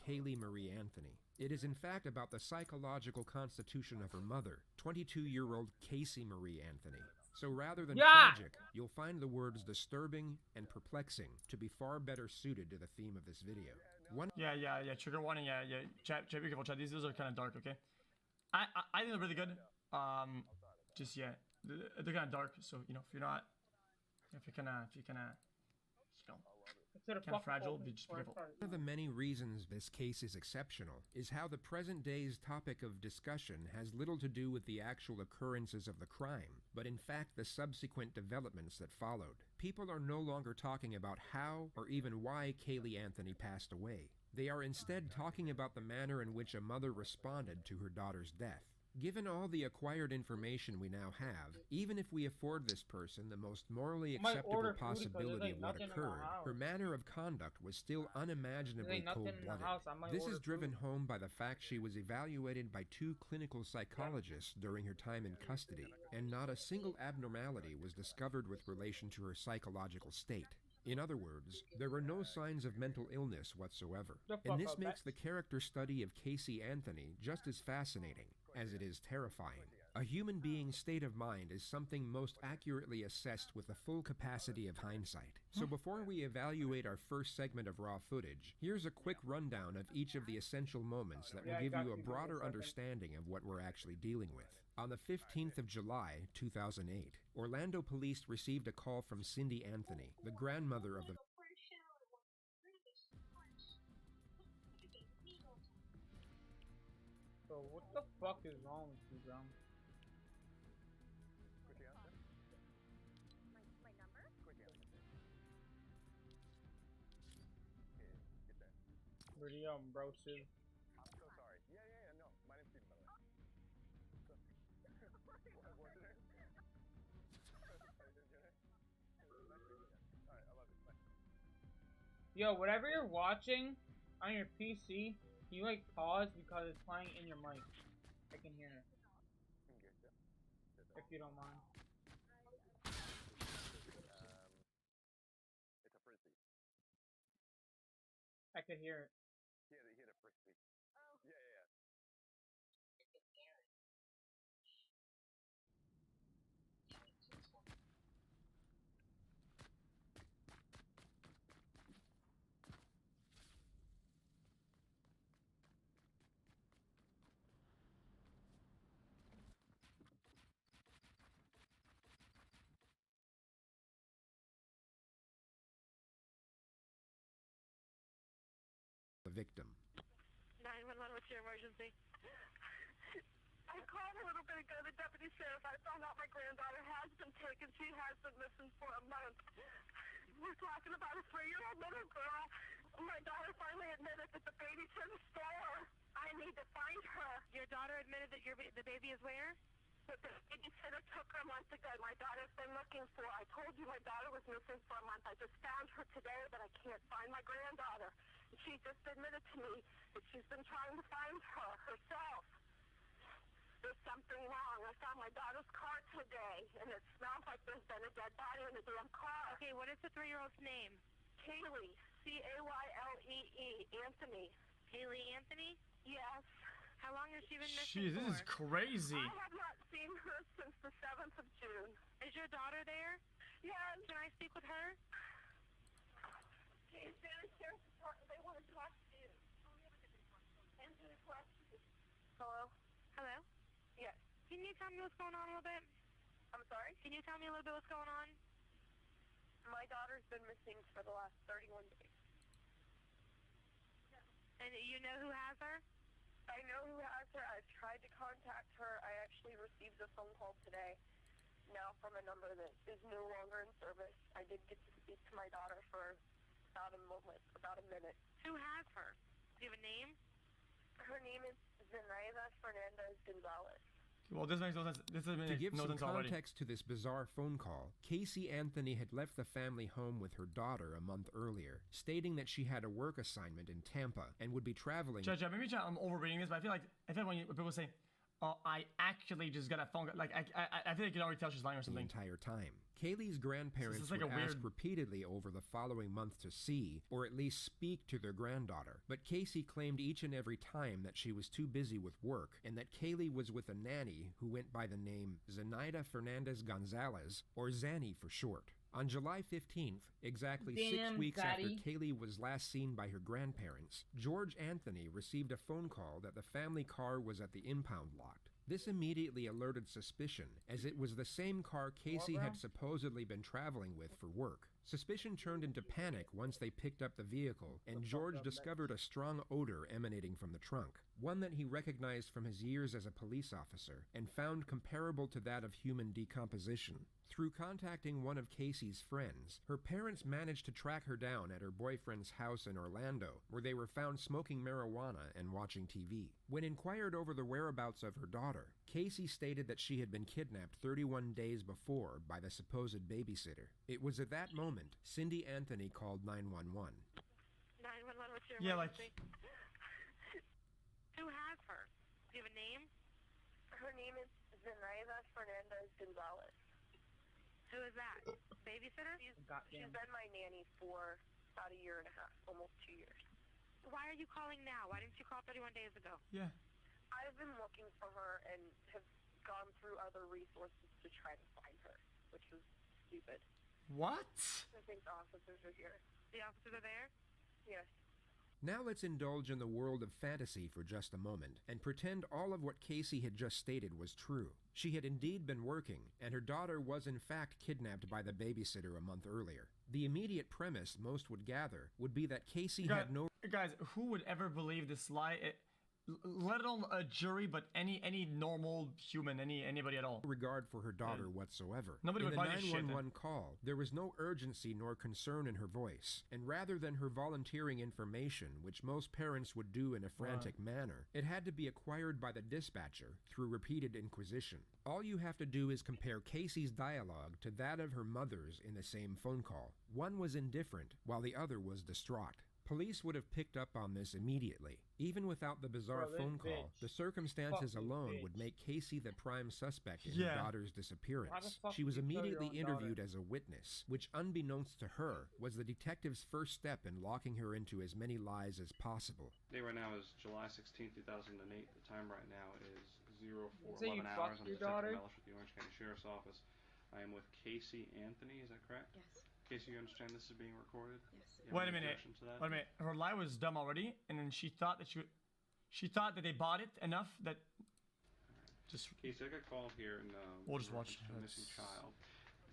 Kaylee Marie Anthony. It is in fact about the psychological constitution of her mother, 22-year-old Casey Marie Anthony. So rather than tragic, you'll find the words disturbing and perplexing to be far better suited to the theme of this video. Yeah. Trigger warning. Yeah. Chat, be careful. Chat. These are kind of dark. Okay. I think they're really good. Just they're kind of dark. So you know, if you're kind of fragile, just be careful. One of the many reasons this case is exceptional is how the present day's topic of discussion has little to do with the actual occurrences of the crime, but in fact the subsequent developments that followed. People are no longer talking about how or even why Kaylee Anthony passed away. They are instead talking about the manner in which a mother responded to her daughter's death. Given all the acquired information we now have, even if we afford this person the most morally acceptable possibility of what occurred, her manner of conduct was still unimaginably cold-blooded. This is driven home by the fact she was evaluated by 2 clinical psychologists during her time in custody, and not a single abnormality was discovered with relation to her psychological state. In other words, there were no signs of mental illness whatsoever. And this makes the character study of Casey Anthony just as fascinating as it is terrifying. A human being's state of mind is something most accurately assessed with the full capacity of hindsight. So before we evaluate our first segment of raw footage, here's a quick rundown of each of the essential moments that will give you a broader understanding of what we're actually dealing with. On the 15th of July, 2008, Orlando police received a call from Cindy Anthony, the grandmother of the So what the fuck is wrong with you, bro? My number? Pretty bro, Sid. I'm so sorry. Yeah, no. My name's Steven, by the way. What's your name? Alright, I love it. Bye. Yo, whatever you're watching on your PC, you like pause because it's playing in your mic. I can hear it. If you don't mind. It's a frisbee. I could hear it. He hit a frisbee. Oh. Yeah. the victim. 911, what's your emergency? I called a little bit ago, the deputy sheriff. I found out my granddaughter has been taken. She has been missing for a month. We're talking about a 3-year-old little girl. My daughter finally admitted that the baby's in the store. I need to find her. Your daughter admitted that the baby is where? But the babysitter took her a month ago. My daughter's been looking for her. I told you my daughter was missing for a month. I just found her today, but I can't find my granddaughter. She just admitted to me that she's been trying to find her herself. There's something wrong. I found my daughter's car today, and it smells like there's been a dead body in the damn car. Okay, what is the 3-year-old's name? Kaylee, Caylee, Anthony. Kaylee Anthony? Yes. How long has she been missing Jeez, this is crazy. I have not seen her since the 7th of June. Is your daughter there? Yes. Can I speak with her? She's downstairs. They want to talk to you. Answer the question. Hello? Hello? Yes. Can you tell me what's going on a little bit? I'm sorry? Can you tell me a little bit what's going on? My daughter's been missing for the last 31 days. And you know who has her? I know who has her. I've tried to contact her. I actually received a phone call today now from a number that is no longer in service. I did get to speak to my daughter for about a minute. Who has her? Do you have a name? Her name is Zenaida Fernandez Gonzalez. Well, this makes no sense. This doesn't To make give no some sense already. context to this bizarre phone call, Casey Anthony had left the family home with her daughter a month earlier, stating that she had a work assignment in Tampa and would be traveling. Maybe I'm overreading this, but I feel like when people say, Oh, I actually just got a phone. Like, I think I can already tell she's lying or the something. entire time. Kaylee's grandparents is like would a ask weird- repeatedly over the following month to see, or at least speak to their granddaughter, but Casey claimed each and every time that she was too busy with work, and that Kaylee was with a nanny who went by the name Zenaida Fernandez Gonzalez, or Zanny for short. On July 15th, exactly 6 Damn, weeks after Daddy. Kaylee was last seen by her grandparents, George Anthony received a phone call that the family car was at the impound lot. This immediately alerted suspicion, as it was the same car Casey bro? had supposedly been traveling with for work. Suspicion turned into panic once they picked up the vehicle, and George discovered a strong odor emanating from the trunk, one that he recognized from his years as a police officer, and found comparable to that of human decomposition. Through contacting one of Casey's friends, her parents managed to track her down at her boyfriend's house in Orlando, where they were found smoking marijuana and watching TV. When inquired over the whereabouts of her daughter, Casey stated that she had been kidnapped 31 days before by the supposed babysitter. It was at that moment Cindy Anthony called 911. 911, what's your Yeah, like- emergency? Who has her? Do you have a name? Her name is Zenaida Fernandez Gonzalez. Who is that? Babysitter? She's Goddamn. been my nanny for about a year and a half, almost 2 years. Why are you calling now? Why didn't you call 31 days ago? Yeah. I've been looking for her and have gone through other resources to try to find her, which was stupid. What? I think the officers are here. The officers are there? Yes. Now let's indulge in the world of fantasy for just a moment and pretend all of what Casey had just stated was true. She had indeed been working, and her daughter was in fact kidnapped by the babysitter a month earlier. The immediate premise most would gather would be that Casey had no Guys, who would ever believe this lie? Let alone a jury, but any normal human, anybody at all. regard for her daughter whatsoever. Nobody in would the buy this shit, 911 call, there was no urgency nor concern in her voice, and rather than her volunteering information, which most parents would do in a frantic manner, it had to be acquired by the dispatcher through repeated inquisition. All you have to do is compare Casey's dialogue to that of her mother's in the same phone call. One was indifferent, while the other was distraught. Police would have picked up on this immediately. Even without the bizarre Bro, this phone call, bitch. the circumstances Fucking alone bitch. would make Casey the prime suspect in Yeah. her daughter's Why the disappearance. fuck She was did you kill your immediately own daughter? interviewed as a witness, which unbeknownst to her was the detective's first step in locking her into as many lies as possible. Day right now is July 16th, 2008. The time right now is Say you 04:11 hours. fucked I'm your Detective daughter? Mellish with the Orange County Sheriff's Office. I am with Casey Anthony, is that correct? Yes. Casey, you understand this is being recorded? Yes. You have Wait a any minute. objection to that? Wait a minute. Her lie was dumb already, and then she thought that they bought it enough that just Casey, I got called here and We'll just in watch. reference to a missing That's- child.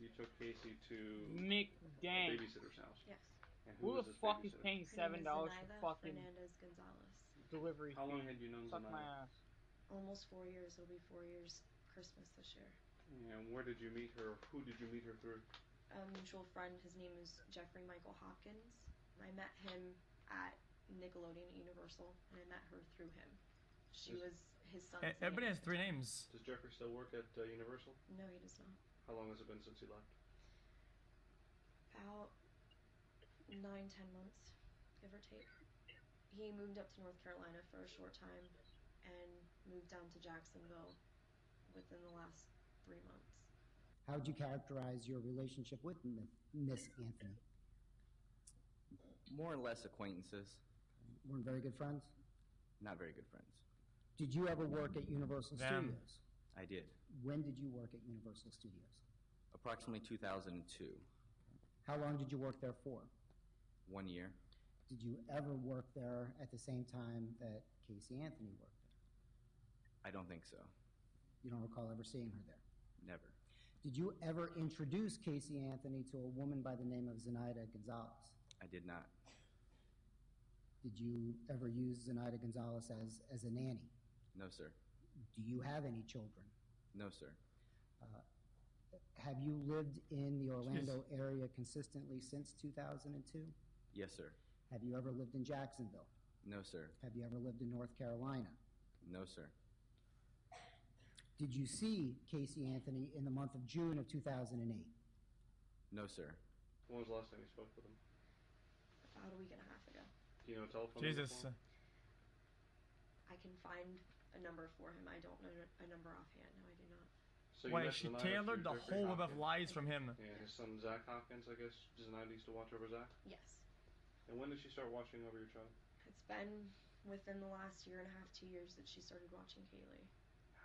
You took Casey to a McDang. babysitter's house. Yes. And Who the this fuck is babysitter? paying Her name is $7 for Zenaida fucking Fernandez Gonzalez. delivery How long fee? had you known Suck my Zenaida? ass. Almost 4 years. It'll be 4 years Christmas this year. And where did you meet her? Who did you meet her through? A mutual friend. His name is Jeffrey Michael Hopkins. I met him at Nickelodeon at Universal, and I met her through him. She Is- was his son's. everybody nanny has at the three time. names. Does Jeffrey still work at Universal? No, he does not. How long has it been since he left? About 9-10 months, give or take. He moved up to North Carolina for a short time and moved down to Jacksonville within the last 3 months. How would you characterize your relationship with Miss Anthony? More or less acquaintances, Weren't very good friends? not very good friends. Did you ever work at Universal Damn. Studios? I did. When did you work at Universal Studios? Approximately 2002. How long did you work there for? 1 year. Did you ever work there at the same time that Casey Anthony worked there? I don't think so. You don't recall ever seeing her there? Never. Did you ever introduce Casey Anthony to a woman by the name of Zenaida Gonzalez? I did not. Did you ever use Zenaida Gonzalez as a nanny? No, sir. Do you have any children? No, sir. Have you lived in the Orlando area consistently since 2002? Yes, sir. Have you ever lived in Jacksonville? No, sir. Have you ever lived in North Carolina? No, sir. Did you see Casey Anthony in the month of June of 2008? No, sir. When was the last time you spoke with him? About a week and a half ago. Do you know a telephone Jesus. number for him? I can find a a number for him. I don't know a number offhand. No, I do not. So you Wait, met she Zenaida tailored through the Jeffrey whole web of Hopkins. lies from him. And his son Zach Hopkins, I guess. Zenaida used to watch over Zach. Yes. And when did she start watching over your child? It's been within the last year and a half, 2 years that she started watching Kaylee.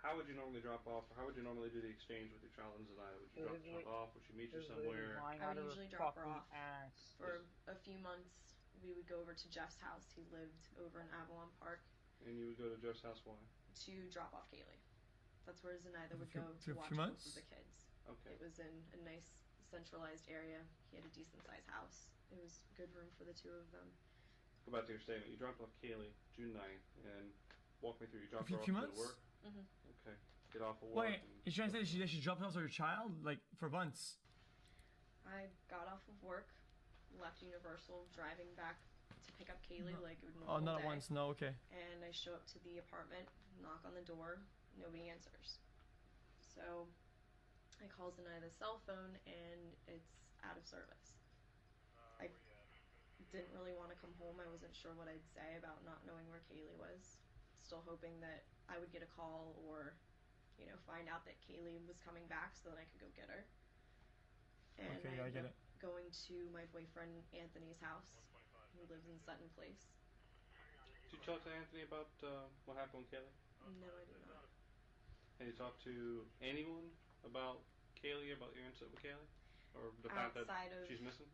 How would you normally drop off, or how would you normally do the exchange with your child and Zenaida? Would you drop the child off? Would she meet you somewhere? I would usually drop her off. Ass. For a few months, we would go over to Jeff's house. He lived over in Avalon Park. And you would go to Jeff's house why? To drop off Kaylee. That's where Zenaida would For go a to watch few both months? of the kids. Okay. It was in a nice centralized area. He had a decent sized house. It was good room for the two of them. Go back to your statement. You dropped off Kaylee June 9th, and walk me through. You dropped A her off few to months? work? Mm-hmm. Okay. Get off of work. Wait, you're trying to say she dropped off her child? Like, for months? I got off of work, left Universal, driving back to pick up Kaylee like a normal Oh, not at day. once. No, okay. And I show up to the apartment, knock on the door, nobody answers. So I call Zenaida's cell phone and it's out of service. I didn't really want to come home. I wasn't sure what I'd say about not knowing where Kaylee was. Still hoping that I would get a call or, you know, find out that Kaylee was coming back so then I could go get her. And Okay, yeah, I get it. going to my boyfriend Anthony's house, who lives in Sutton Place. Did you talk to Anthony about what happened with Kaylee? No, I did not. Have you talked to anyone about Kaylee, about your incident with Kaylee? Or the fact that Outside of she's missing?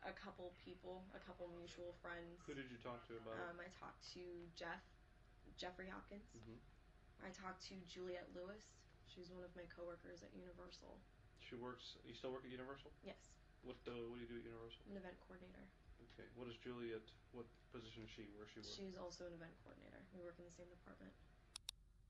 a couple people, a couple mutual friends. Who did you talk to about it? I talked to Jeffrey Hopkins. Mm-hmm. I talked to Juliette Lewis. She's one of my coworkers at Universal. She works. You still work at Universal? Yes, What do you do at Universal? I'm an event coordinator. Okay. What is Juliet? What position is she? Where she work? She's also an event coordinator. We work in the same department.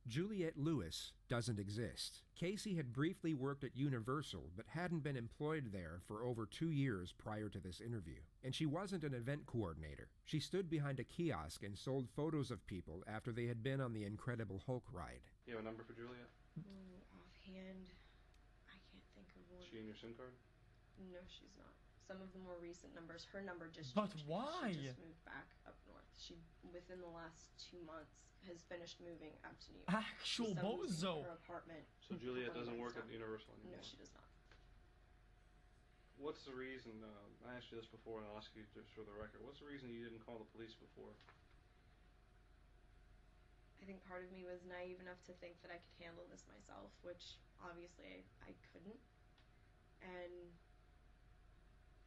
Juliette Lewis doesn't exist. Casey had briefly worked at Universal, but hadn't been employed there for over 2 years prior to this interview. And she wasn't an event coordinator. She stood behind a kiosk and sold photos of people after they had been on the Incredible Hulk ride. You have a number for Juliet? Offhand, I can't think of one. Is she in your SIM card? No, she's not. Some of the more recent numbers, her number just But changed. why? She just moved back up north. She, within the last 2 months, has finished moving up to New York. Actual Someone's in bozo. Her apartment. So Juliet doesn't work at downtown. Universal No, anymore? she does not. What's the reason, I asked you this before and I'll ask you just for the record, what's the reason you didn't call the police before? I think part of me was naive enough to think that I could handle this myself, which obviously I couldn't. And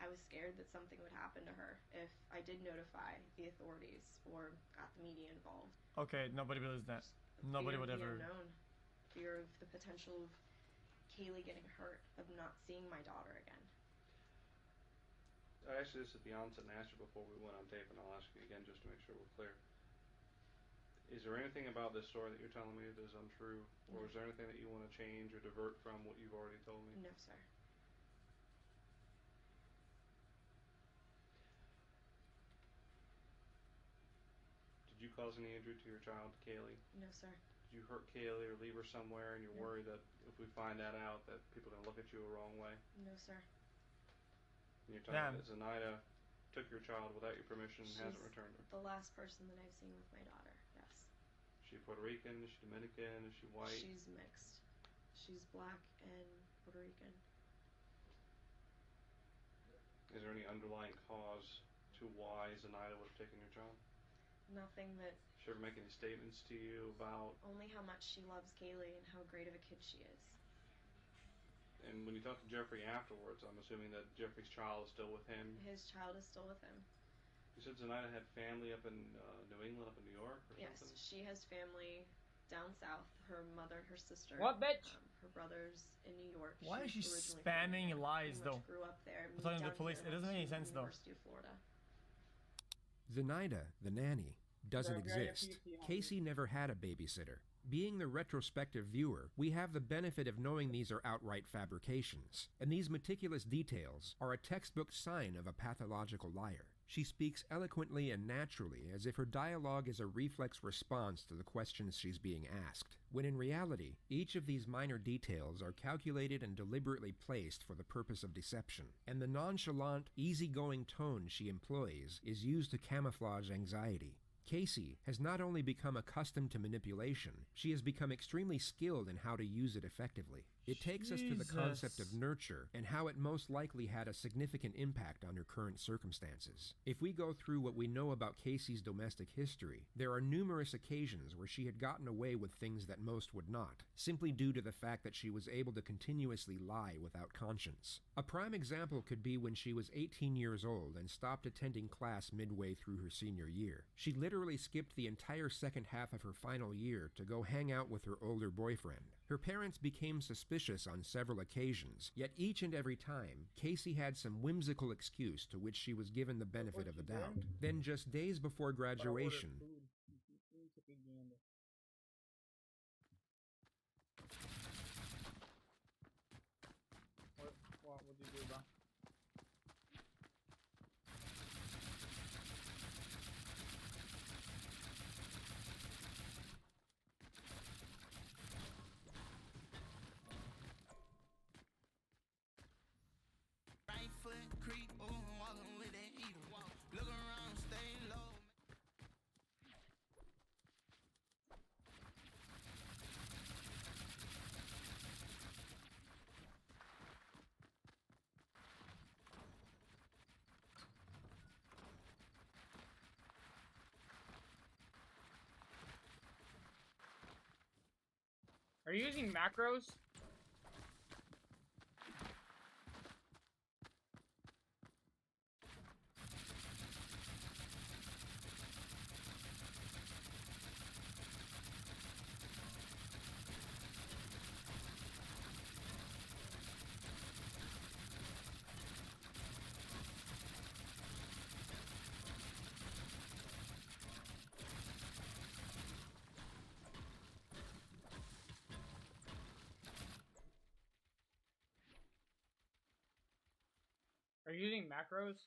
I was scared that something would happen to her if I did notify the authorities or got the media involved. Okay, nobody believes that. Nobody Fear would of the ever. unknown. Fear of the potential of Kaylee getting hurt, of not seeing my daughter again. I asked you this at the onset and asked you before we went on tape, and I'll ask you again just to make sure we're clear. Is there anything about this story that you're telling me that is untrue? Or is there anything that you want to change or divert from what you've already told me? No, sir. Did you cause any injury to your child, Kaylee? No, sir. Did you hurt Kaylee or leave her somewhere and you're No. worried that if we find that out that people are going to look at you a wrong way? No, sir. And you're telling Damn. me that Zenaida took your child without your permission and hasn't She's returned her? the last person that I've seen with my daughter. Yes. Is she Puerto Rican? Is she Dominican? Is she white? She's mixed. She's black and Puerto Rican. Is there any underlying cause to why Zenaida would have taken your child? Nothing that, Did she ever make any statements to you about? only how much she loves Kaylee and how great of a kid she is. And when you talked to Jeffrey afterwards, I'm assuming that Jeffrey's child is still with him. His child is still with him. You said Zenaida had family up in New England, up in New York, or Yes, something. she has family down south. Her mother, her sister. What, bitch? Her brothers in New York. Why is she She's originally spamming from New York, lies, pretty though? much Grew up there. moved Telling the down police, here, it doesn't went make any to sense, though. University of Florida. Zenaida, the nanny, doesn't Very, very exist. few people. Casey never had a babysitter. Being the retrospective viewer, we have the benefit of knowing these are outright fabrications, and these meticulous details are a textbook sign of a pathological liar. She speaks eloquently and naturally, as if her dialogue is a reflex response to the questions she's being asked, when in reality, each of these minor details are calculated and deliberately placed for the purpose of deception, and the nonchalant, easygoing tone she employs is used to camouflage anxiety. Casey has not only become accustomed to manipulation, she has become extremely skilled in how to use it effectively. It takes us to the concept of nurture and how it most likely had a significant impact on her current circumstances. If we go through what we know about Casey's domestic history, there are numerous occasions where she had gotten away with things that most would not, simply due to the fact that she was able to continuously lie without conscience. A prime example could be when she was 18 years old and stopped attending class midway through her senior year. She literally skipped the entire second half of her final year to go hang out with her older boyfriend. Her parents became suspicious on several occasions, yet each and every time, Casey had some whimsical excuse to which she was given the benefit of the doubt. Then just days before graduation, What would you do, bro? Right foot creep, walking with that heater. Look around, stay low. Are you using macros? Are you using macros?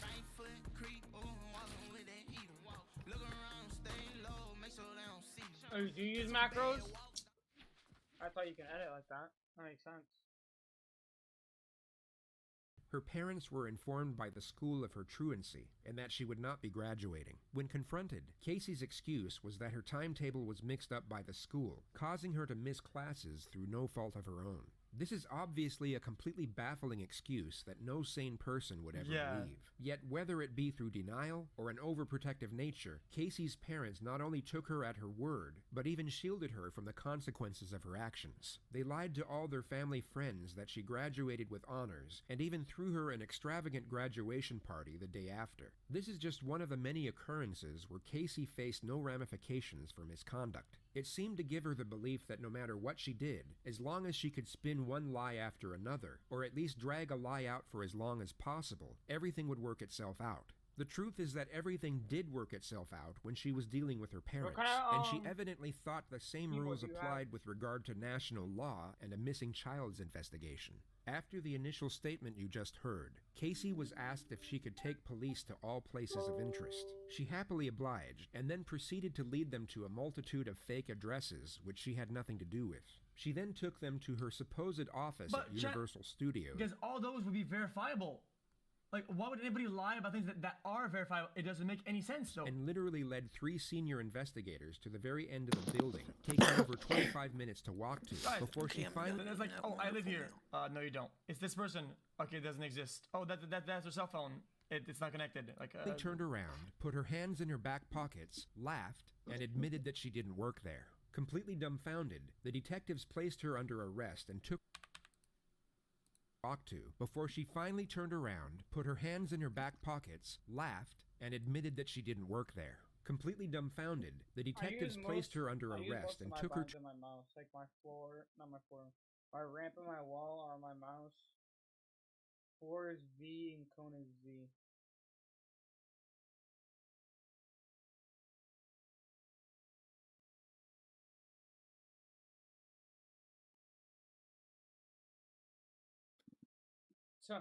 Right foot creep, walking with that heater. Look around, stay low, make sure they don't see you. Oh, do you use macros? I thought you can edit like that. That makes sense. her parents were informed by the school of her truancy and that she would not be graduating. When confronted, Casey's excuse was that her timetable was mixed up by the school, causing her to miss classes through no fault of her own. This is obviously a completely baffling excuse that no sane person would ever believe. Yet whether it be through denial or an overprotective nature, Casey's parents not only took her at her word, but even shielded her from the consequences of her actions. They lied to all their family friends that she graduated with honors, and even threw her an extravagant graduation party the day after. This is just one of the many occurrences where Casey faced no ramifications for misconduct. It seemed to give her the belief that no matter what she did, as long as she could spin one lie after another, or at least drag a lie out for as long as possible, everything would work itself out. The truth is that everything did work itself out when she was dealing with her parents, and she evidently thought the same rules applied with regard to national law and a missing child's investigation. After the initial statement you just heard, Casey was asked if she could take police to all places of interest. She happily obliged, and then proceeded to lead them to a multitude of fake addresses which she had nothing to do with. She then took them to her supposed office at Universal Studios. Because all those would be verifiable. Like, why would anybody lie about things that are verifiable? It doesn't make any sense, though. And literally led 3 senior investigators to the very end of the building, taking over 25 minutes to walk to Guys, before she finally... It's like, oh, I live here. No, you don't. It's this person. Okay, it doesn't exist. Oh, that's her cell phone. It's not connected. Like, They turned around, put her hands in her back pockets, laughed, and admitted that she didn't work there. Completely dumbfounded, the detectives placed her under arrest and took to before she finally turned around, put her hands in her back pockets, laughed, and admitted that she didn't work there. Completely dumbfounded, the detectives placed her under arrest and took her to my mouse, like my floor, not my floor, my ramp and my wall are my mouse. Floor is V and cone is Z. So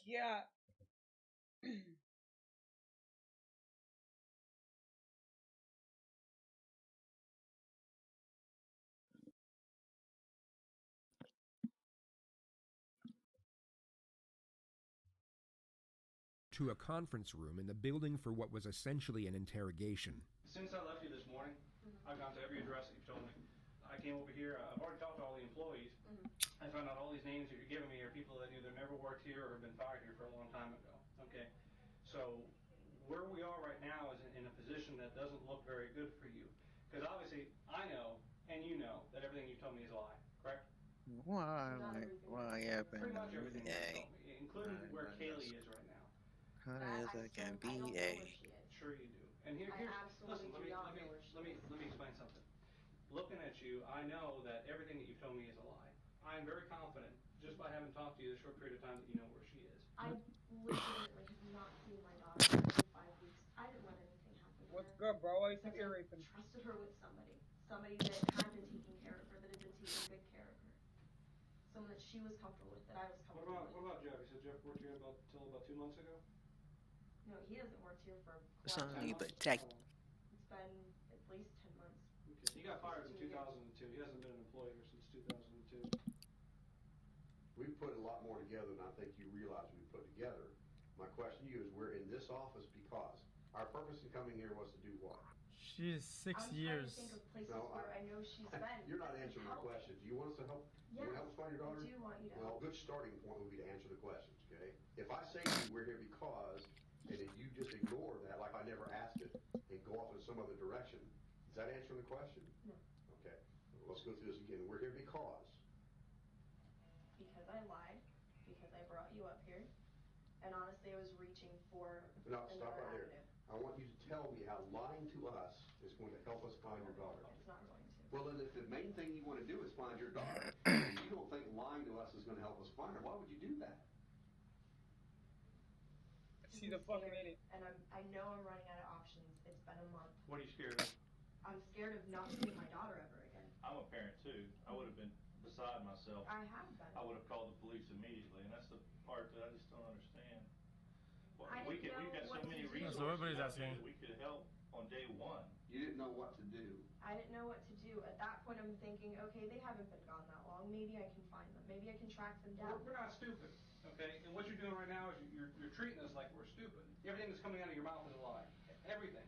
yeah. a conference room in the building for what was essentially an interrogation. Since I left you this morning, I've gone to every address that you've told me. I came over here, I've already talked to all the employees. I found out all these names that you're giving me are people that either never worked here or have been fired here for a long time ago. Okay, so where we are right now is in a position that doesn't look very good for you. Because obviously, I know, and you know, that everything you told me is a lie, correct? Why Pretty much everything you told me, including where Kaylee is right now. How is it can be a? Sure you do. And here's listen, let me explain something. Looking at you, I know that everything that you've told me is a lie. I am very confident, just by having talked to you this short period of time, that you know where she is. I legitimately have not seen my daughter in 5 weeks. I didn't let anything happen to What's her. good, bro? I think Because you're I raping. trusted her with somebody that had been taking care of her, that had been taking good care of her, someone that she was comfortable with, that I was comfortable with. What about Jeff? You said Jeff worked here till about 2 months ago? No, he hasn't worked here for It's quite only a while. but take. It's been at least 10 months. Okay. He got fired in 2002. He hasn't been an employee here since 2002. We've put a lot more together than I think you realize we put together. My question to you is, we're in this office because our purpose in coming here was to do what? She is 6 years. I'm trying to think of places where I know she's been. You're not answering my question. Do you want us to help? Yes, you want to help us find your daughter? I do want you to Well, help. a good starting point would be to answer the questions, okay? If I say to you, we're here because, and if you just ignore that like I never asked it and go off in some other direction, is that answering the question? No. Okay. Well, let's go through this again. We're here because. Because I lied, because I brought you up here, and honestly I was reaching for No, stop another right there. avenue. I want you to tell me how lying to us is going to help us find your daughter. It's not going to. Well, then if the main thing you want to do is find your daughter, and you don't think lying to us is going to help us find her, why would you do that? She's a fucking idiot. And I know I'm running out of options. It's been a month. What are you scared of? I'm scared of not seeing my daughter ever again. I'm a parent too. I would have been beside myself. I have been. I would have called the police immediately, and that's the part that I just don't understand. Well, I we've didn't got know so what many to do. resources That's what everybody's out there asking. that we could help on day one. You didn't know what to do. I didn't know what to do. At that point, I'm thinking, okay, they haven't been gone that long. Maybe I can find them. Maybe I can track them down. We're not stupid, okay? And what you're doing right now is you're treating us like we're stupid. Everything that's coming out of your mouth is a lie. Everything.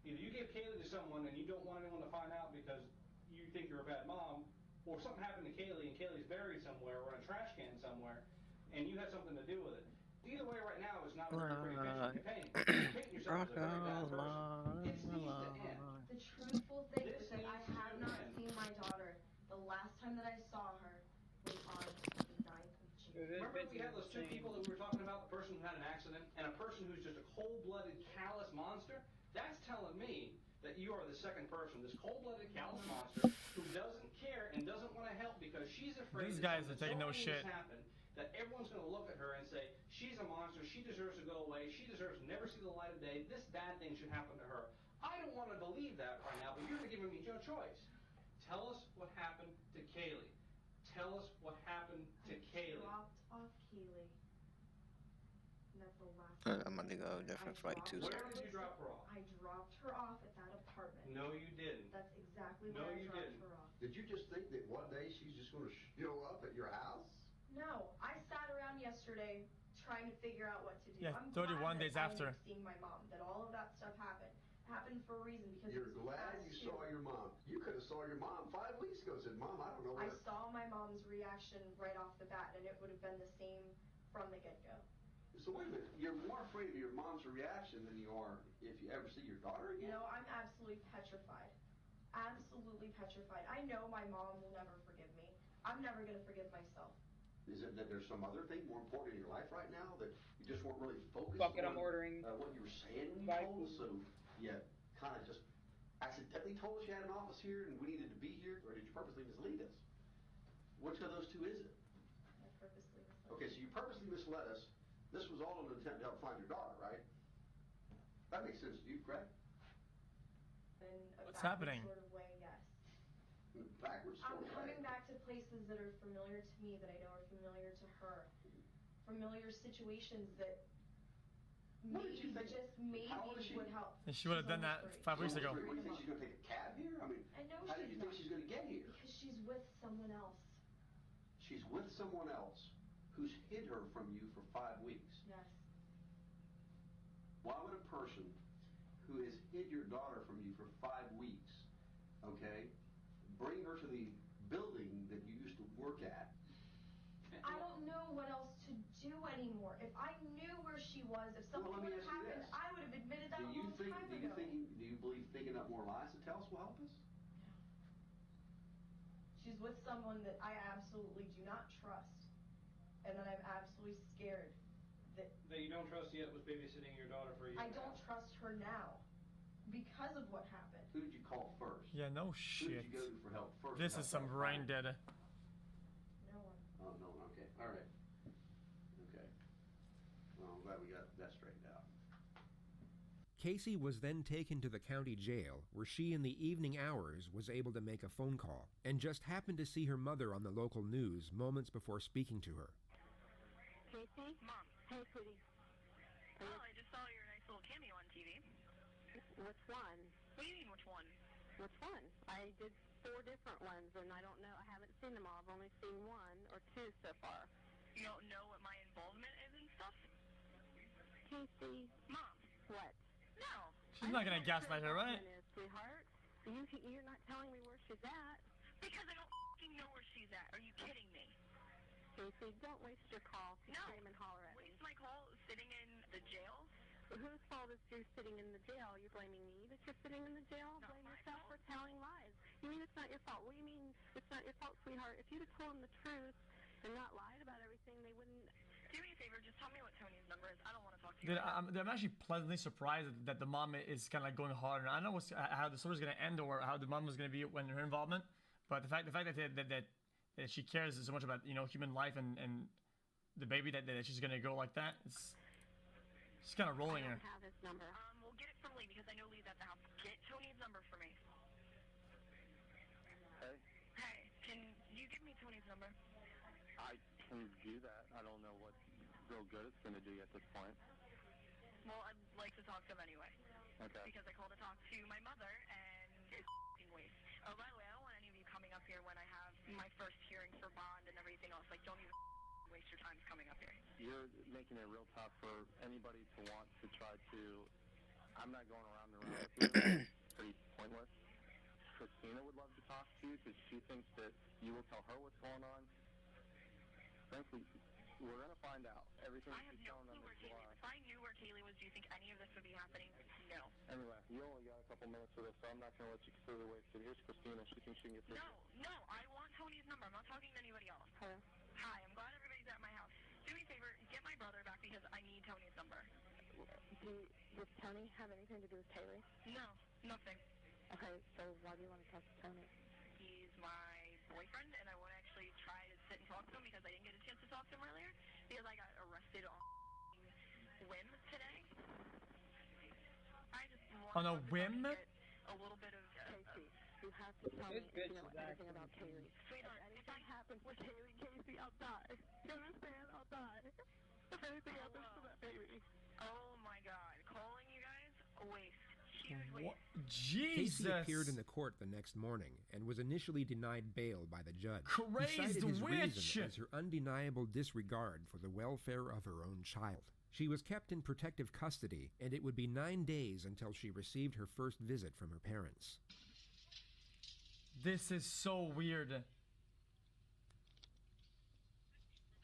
Either you gave Kaylee to someone and you don't want anyone to find out because you think you're a bad mom, or something happened to Kaylee and Kaylee's buried somewhere or in a trash can somewhere, and you had something to do with it. Either way, right now is not a very pretty picture you're painting. You're painting yourself as a very bad person. This needs to end. The truthful thing This is that I needs to have not end. seen my daughter. The last time that I saw her was on the 9th of June. Remember we had those two people that we were talking about, the person who had an accident and a person who's just a cold-blooded, callous monster? That's telling me that you are the second person, this cold-blooded, callous monster who doesn't care and afraid These that guys are something taking so no heinous shit. happened that everyone's going to look at her and say, she's a monster, she deserves to go away, she deserves to never see the light of day, this bad thing should happen to her. I don't want to believe that right now, but you're giving me no choice. Tell us what happened to Kaylee. Tell us what happened to Kaylee. I dropped off Kaylee. And that's the last I'm gonna go a different fight too. Where did you drop her off? I dropped her off at that apartment. No, you didn't. That's exactly No, where I you dropped didn't. her off. Did you just think that one day she's just going to show up at your house? No, I sat around yesterday trying to figure out what to do. Yeah, I'm 31 glad days that after. I ended up seeing my mom, that all of that stuff happened. It happened for a reason because You're it was glad past you due. saw your mom. You could have saw your mom 5 weeks ago and said, Mom, I don't know I where. saw my mom's reaction right off the bat, and it would have been the same from the get-go. So wait a minute. You're more afraid of your mom's reaction than you are if you ever see your daughter again? You know, I'm absolutely petrified. Absolutely petrified. I know my mom will never forgive me. I'm never going to forgive myself. Is it that there's some other thing more important in your life right now that you just weren't really focused Fuck it, on I'm ordering what you were saying when you Thai told us? food. So you kind of just accidentally told us you had an office here and we needed to be here, or did you purposely mislead us? Which of those two is it? I purposely misled Okay, so you purposely misled us. This was all in an attempt to help find your daughter, right? That makes sense to you, correct? in a What's backwards happening? sort of way, yes. In a backwards I'm sort of coming way. back to places that are familiar to me, that I know are familiar to her. Familiar situations that What did you maybe, think? just maybe How old is she? would help. And she would have done that 5 weeks ago. What do you think she's going to take a cab here? I mean, I know how do she's you think not. she's going to get here? Because she's with someone else. She's with someone else who's hid her from you for 5 weeks. Yes. Why would a person who has hid your daughter from you for 5 weeks, okay, bring her to the building that you used to work at? I don't know what else to do anymore. If I knew where she was, if something Well, let me would have ask you happened, this. I would have admitted that Do a you long think? time Do you ago. think? Do you believe thinking up more lies to tell us will help us? She's with someone that I absolutely do not trust, and that I'm absolutely scared that That you don't trust yet was babysitting your daughter for a year. I don't trust her now because of what happened. Who did you call first? Yeah, no Who shit. did you go to for help first? This is some brain dead. No one. Oh, no, okay. All right. Okay. Well, I'm glad we got that straightened out. Casey was then taken to the county jail, where she in the evening hours was able to make a phone call, and just happened to see her mother on the local news moments before speaking to her. Casey? Mom. Hey, sweetie. Oh, I just saw your nice little cameo on TV. Which one? What do you mean, which one? Which one? I did 4 different ones, and I don't know. I haven't seen them all. I've only seen 1 or 2 so far. You don't know what my involvement is and stuff? Casey. Mom. What? No. She's not gonna gaslight her, right? Is, sweetheart. You're not telling me where she's at. Because I don't f***ing know where she's at. Are you kidding me? Casey, don't waste your call to scream and holler at me. Waste my call sitting in the jail? Whose fault is you're sitting in the jail? You're blaming me that you're sitting in the jail? Blame yourself for telling lies. You mean it's not your fault? What do you mean it's not your fault, sweetheart? If you'd have told them the truth and not lied about everything, they wouldn't... Do me a favor, just tell me what Tony's number is. I don't want to talk to you. Dude, I'm actually pleasantly surprised that the mom is kind of like going hard. And I don't know how the story's gonna end or how the mom was gonna be when her involvement, but the fact that she cares so much about human life and the baby that she's gonna go like that, it's kind of rolling I her. don't have his number. We'll get it from Lee because I know Lee's at the house. Get Tony's number for me. Hey, Hey, can you give me Tony's number? I can do that. I don't know what real good it's going to do you at this point. Well, I'd like to talk to him anyway. Okay. Because I called to talk to my mother and it's f***ing waste. Oh, by the way, I don't want any of you coming up here when I have my first hearing for bond and everything else. Like, don't even waste your time coming up here. You're making it real tough for anybody to want to try to... I'm not going around and around with you. It's pretty pointless. Christina would love to talk to you because she thinks that you will tell her what's going on. Frankly, we're going to find out. Everything I have she's no telling clue them where is a Kaylee lie. is. If I knew where Kaylee was, do you think any of this would be happening? No. Anyway, you only got a couple minutes for this, so I'm not going to let you completely waste it. Here's Christina. She thinks she can get through. No, I want Tony's number. I'm not talking to anybody else. Hello? Hi, I'm glad everybody's at my house. Do me a favor, get my brother back because I need Tony's number. Does Tony have anything to do with Kaylee? No, nothing. Okay, so why do you want to talk to Tony? He's my boyfriend, and I want to actually try to because I didn't get a chance to talk to him earlier because I got arrested on whim today. I just On a whim? get a little bit of Casey. You have to tell me if you know anything about Kaylee. Sweetheart, if anything happens with Kaylee and Casey, I'll die. You understand? I'll die. If anything happens to that baby. Oh my God. Calling you guys a waste. Huge waste. Jesus. Casey appeared in the court the next morning and was initially denied bail by the judge. Crazed he cited his witch. reason as her undeniable disregard for the welfare of her own child. She was kept in protective custody, and it would be 9 days until she received her first visit from her parents. This is so weird.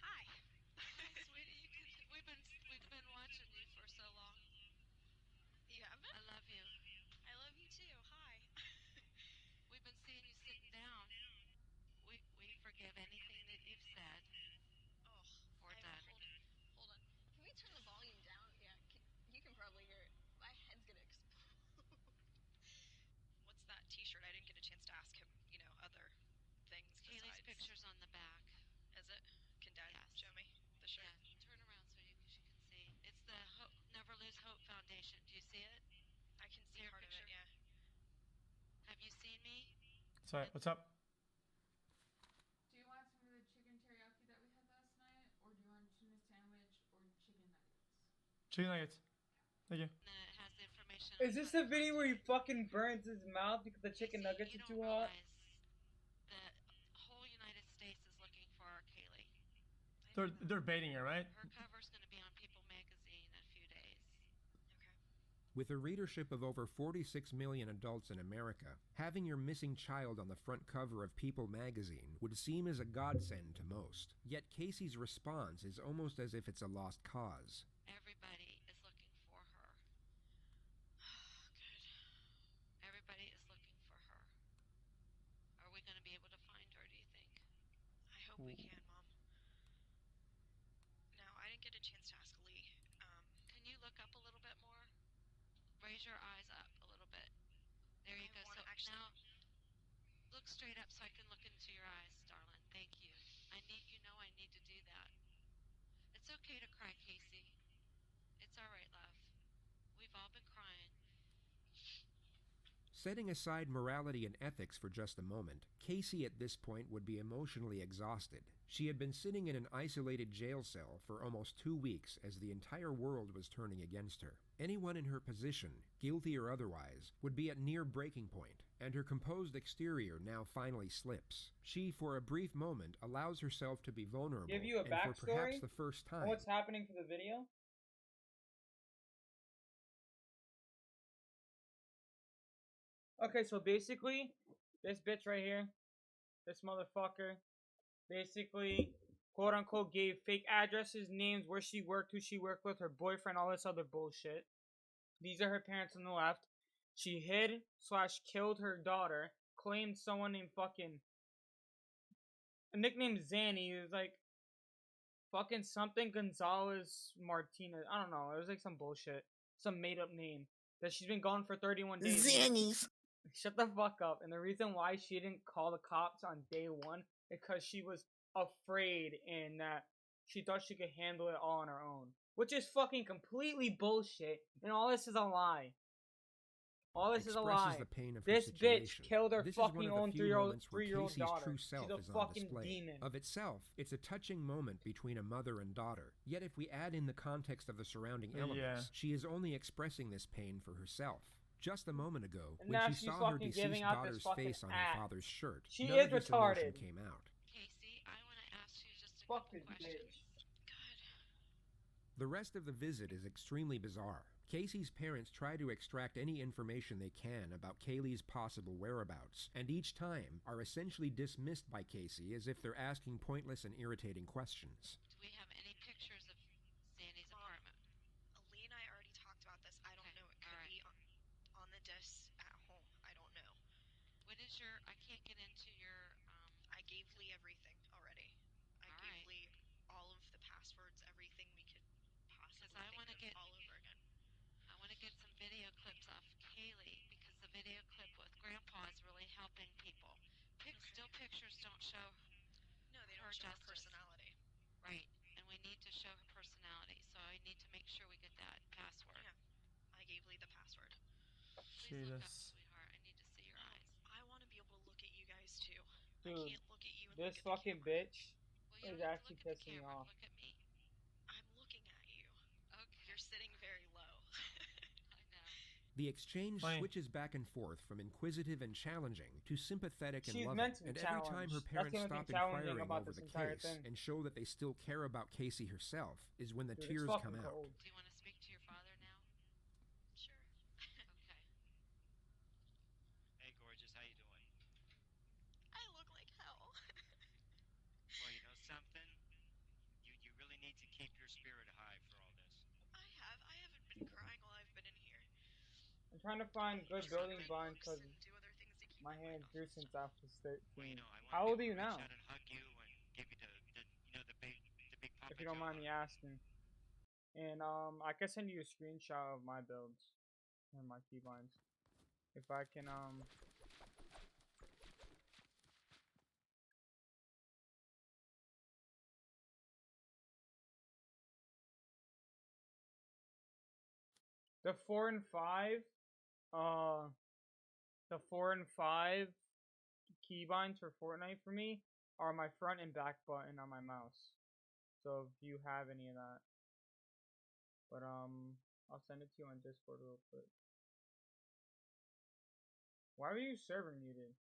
Hi. Sweetie, we've been watching you for so long. You haven't? I love you. I love you too. Hi. We've been seeing you sitting down. We forgive anything that you've said. Or done. Hold on. Can we turn the volume down? Yeah, you can probably hear it. My head's gonna explode. What's that t-shirt? I didn't get a chance to ask him, other things besides. Kaylee's picture's on the back. Is it? Can Dad show me the shirt? Yeah, turn around so you can see. It's the Never Lose Hope Foundation. Do you see it? I can see part of it, yeah. Have you seen me? Sorry, what's up? Do you want some of the chicken teriyaki that we had last night, or do you want tuna sandwich or chicken nuggets? Chicken nuggets. Thank you. It has the information. Is this the video where he fucking burns his mouth because the chicken nuggets are too hot? The whole United States is looking for our Kaylee. They're baiting her, right? Her cover's going to be on People magazine in a few days. Okay. With a readership of over 46 million adults in America, having your missing child on the front cover of People magazine would seem as a godsend to most. Yet Casey's response is almost as if it's a lost cause. Everybody is looking for her. Good. Everybody is looking for her. Are we going to be able to find her, do you think? I hope we can, Mom. No, I didn't get a chance to ask Lee. Can you look up a little bit more? Raise your eyes up a little bit. There you go. So now, look straight up so I can look into your eyes, darling. Thank you. I need to do that. It's okay to cry, Casey. It's all right, love. We've all been crying. Setting aside morality and ethics for just a moment, Casey at this point would be emotionally exhausted. She had been sitting in an isolated jail cell for almost 2 weeks as the entire world was turning against her. Anyone in her position, guilty or otherwise, would be at near breaking point, and her composed exterior now finally slips. She, for a brief moment, allows herself to be vulnerable, Give you a and for backstory perhaps the first time, on what's happening for the video. Okay, so basically, this bitch right here, this motherfucker, basically, quote unquote, gave fake addresses, names, where she worked, who she worked with, her boyfriend, all this other bullshit. These are her parents on the left. She hid / killed her daughter, claimed someone named fucking, a nickname Zanny, it was like, fucking something Gonzalez Martinez, I don't know, it was like some bullshit, some made up name, that she's been gone for 31 days. Zannies. Shut the fuck up. And the reason why she didn't call the cops on day one is because she was afraid and that she thought she could handle it all on her own. Which is fucking completely bullshit. And all this is a lie. All this is a lie. The pain of this her bitch situation. killed her This fucking is one own of the few 3-year-old moments where Casey's daughter. true self She's a is on fucking display. demon. Of itself, it's a touching moment between a mother and daughter. Yet if we add in the context of the surrounding elements, she is only expressing this pain for herself. Just a moment ago, And when now she she's saw her fucking deceased giving out this daughter's fucking face on her act. father's shirt, She none is of this retarded. emotion came out. Casey, I want to ask you just a Fucking couple questions. The rest of the visit is extremely bizarre. Casey's parents try to extract any information they can about Kaylee's possible whereabouts, and each time are essentially dismissed by Casey as if they're asking pointless and irritating questions. Do we have any pictures of Sandy's apartment? Lee and I already talked about this. I don't know. It could be on the desk at home. I don't know. What is your... I can't get into your... I gave Lee everything already. I gave Lee all of the passwords, everything we could possibly think of all over again. I want to get some video clips off Kaylee because the video clip with Grandpa is really helping people. Still pictures don't show. No, they don't show her personality. Jesus. I want to be able to look at you guys too. I Dude, can't look at you and this look at the fucking camera. bitch is actually pissing me off. I'm looking at you. Okay. You're sitting very low. The exchange Funny. switches back and forth from inquisitive and challenging to sympathetic and She's loving. meant to be And every time her challenged. That's parents the only thing stop challenging inquiring about over this the entire case thing. and show that they still care about Casey herself is when the Dude, tears it's fucking come out. cold. Do you want to speak to your father now? Sure. Okay. Hey, gorgeous, how you doing? I look like hell. Well, you know something? You really need to keep your spirit high for all this. I haven't been crying while I've been in here. I'm trying to find good building blinds because And do other things to keep my hands grew since I was 13. Well, you know, I How want old are you to reach now? out and hug you and give you the big Papa If you don't mind me asking. And I can send you a screenshot of my builds and my keybinds. If I can the 4 and 5 the 4 and 5 keybinds for Fortnite for me are my front and back button on my mouse. So if you have any of that. But I'll send it to you on Discord real quick. Why were you server muted?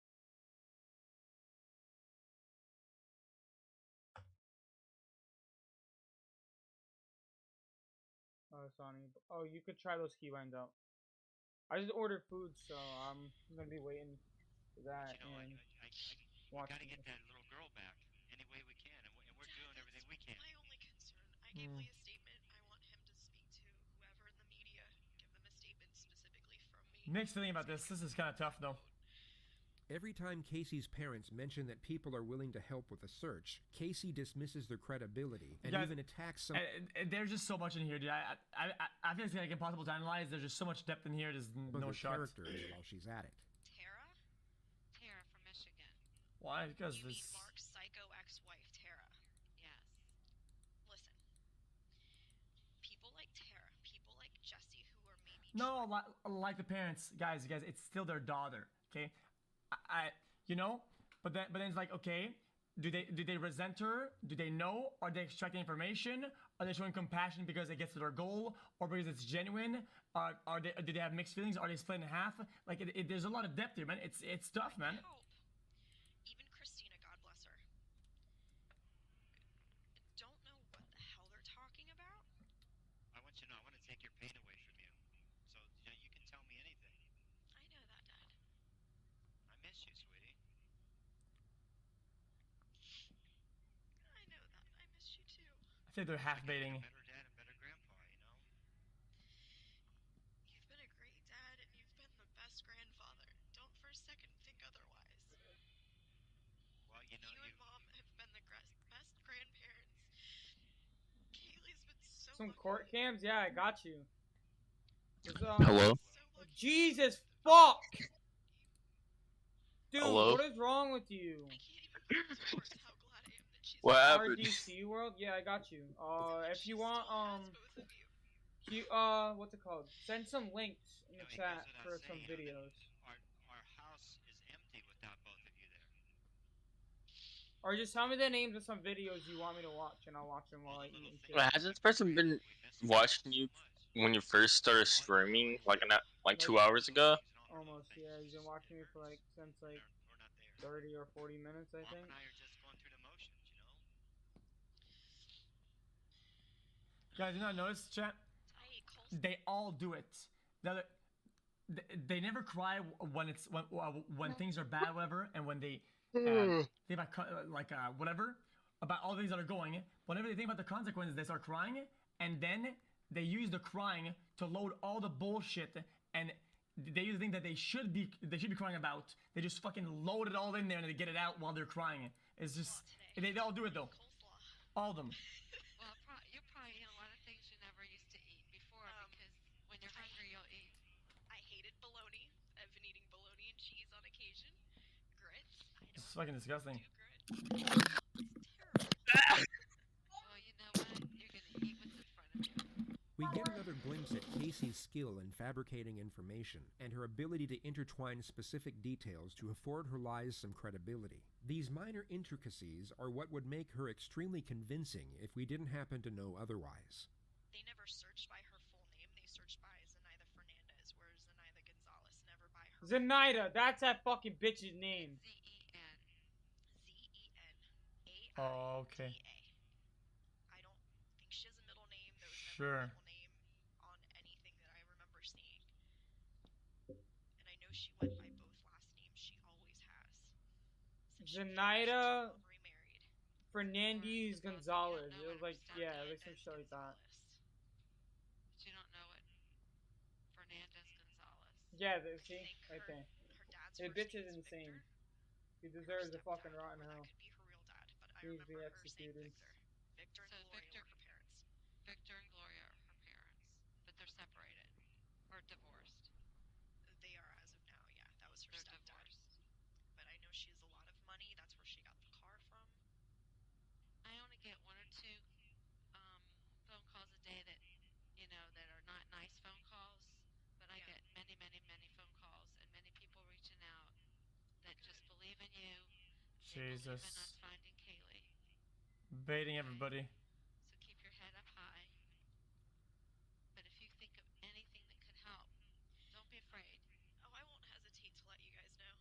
Oh, Sonny. Oh, you could try those keybinds out. I just ordered food, so I'm gonna be waiting for that. You know, and we gotta get that little girl back any way we can, and we're doing everything we can. My only concern. I gave Lee a statement. I want him to speak to whoever in the media, give them a statement specifically from me. Mixed feeling about this. This is kind of tough though. Every time Casey's parents mention that people are willing to help with a search, Casey dismisses their credibility and Guys, even attacks some. There's just so much in here, dude. I think it's like impossible to analyze. There's just so much depth in here. There's no shot. Characters while she's at it. Tara? Tara from Michigan. Why? Because You this. mean Mark's psycho ex-wife, Tara? Yes. Listen. People like Tara, people like Jesse, who are maybe. No, like the parents, guys, it's still their daughter. Okay, you know, but then it's like, okay, do they resent her? Do they know? Are they extracting information? Are they showing compassion because it gets to their goal, or because it's genuine? Do they have mixed feelings? Are they split in half? Like, there's a lot of depth here, man. It's tough, man. Even Christina, God bless her. Don't know what the hell they're talking about. I want you to know, I want to take your pain away from you, so you know you can tell me anything. I know that, Dad. I miss you, sweetie. I know that. I miss you too. I think they're half baiting. Better dad and better grandpa, you know. You've been a great dad, and you've been the best grandfather. Don't for a second think otherwise. Well, you know, You and Mom have been the best grandparents. Kaylee's been so Some lucky. court cams? Yeah, I got you. Hello? Jesus fuck! Dude, Hello? what is wrong with you? What happened? RDC World? Yeah, I got you. If you want, what's it called? Send some links in the chat for some videos. our house is empty without both of you there. Or just tell me the names of some videos you want me to watch, and I'll watch them while I eat and shit. Has this person been watching you when you first started streaming, like 2 hours ago? Almost, yeah. He's been watching me for since 30 or 40 minutes, I think. Mom and I are just going through the motions, you know. Guys, you not notice, chat? They all do it. They never cry when things are bad, whatever, and when they think about whatever about all things that are going. Whenever they think about the consequences, they start crying, and then they use the crying to load all the bullshit, and they use the thing that they should be crying about. They just fucking load it all in there and they get it out while they're crying. It's just they all do it though. All of them. Well, you probably eat a lot of things you never used to eat before because when you're hungry, you'll eat. I hated bologna. I've been eating bologna and cheese on occasion. Grits. It's fucking disgusting. Well, you know what? You're gonna eat what's in front of you. We We get another glimpse at Casey's skill in fabricating information and her ability to intertwine specific details to afford her lies some credibility. These minor intricacies are what would make her extremely convincing if we didn't happen to know otherwise. They never searched by her full name. They searched by Zenaida Fernandez, where Zenaida Gonzalez never by her. Zenaida, that's that fucking bitch's name. Z-E-N-A-I-D-A. Oh, okay. I don't think she has a middle name. There was never Sure. a middle name on anything that I remember seeing. And I know she went by both last names. She always has. Zenaida Fernandez Gonzalez. It was like, yeah, like some shit like that. But you don't know it. Fernandez Gonzalez. Yeah, see? Right there. Her dad's The first bitch name is is insane. Victor. He deserves a fucking rotten Or that hell. could be her real dad, but I He needs to be remember her saying executed. Victor. Victor and Gloria were her parents. Victor and Gloria are her parents, but they're separated or divorced. They are as of now, yeah. That was her stepdad. But I know she has a lot of money. That's where she got the car from. I only get one or two phone calls a day that, you know, that are not nice phone calls, but I get many, many, many phone calls and many people reaching out that just believe in you. Jesus. They believe in us finding Kaylee. Baiting everybody. So keep your head up high. But if you think of anything that could help, don't be afraid. Oh, I won't hesitate to let you guys know.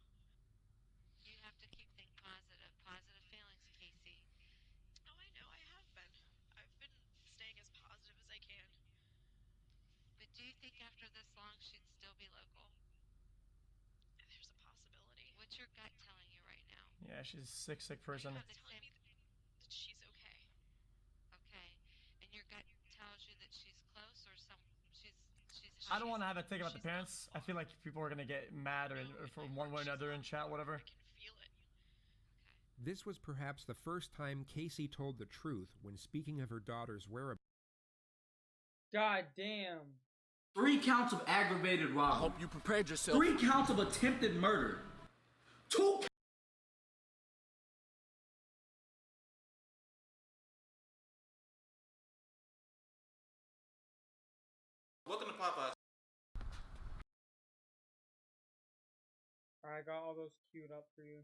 You have to keep thinking positive feelings, Casey. Oh, I know, I have been. I've been staying as positive as I can. But do you think after this long she'd still be local? There's a possibility. What's your gut telling you right now? Yeah, she's a sick person. It's telling me that she's okay. Okay. And your gut tells you that she's close or she's I don't want to have a take about the parents. I feel like people are gonna get mad or from one way or another in chat, whatever. I can feel it. This was perhaps the first time Casey told the truth when speaking of her daughter's whereabouts. God damn. 3 counts of aggravated robbery. I hope you prepared yourself. 3 counts of attempted murder. 2 Welcome to Popeyes. I got all those queued up for you.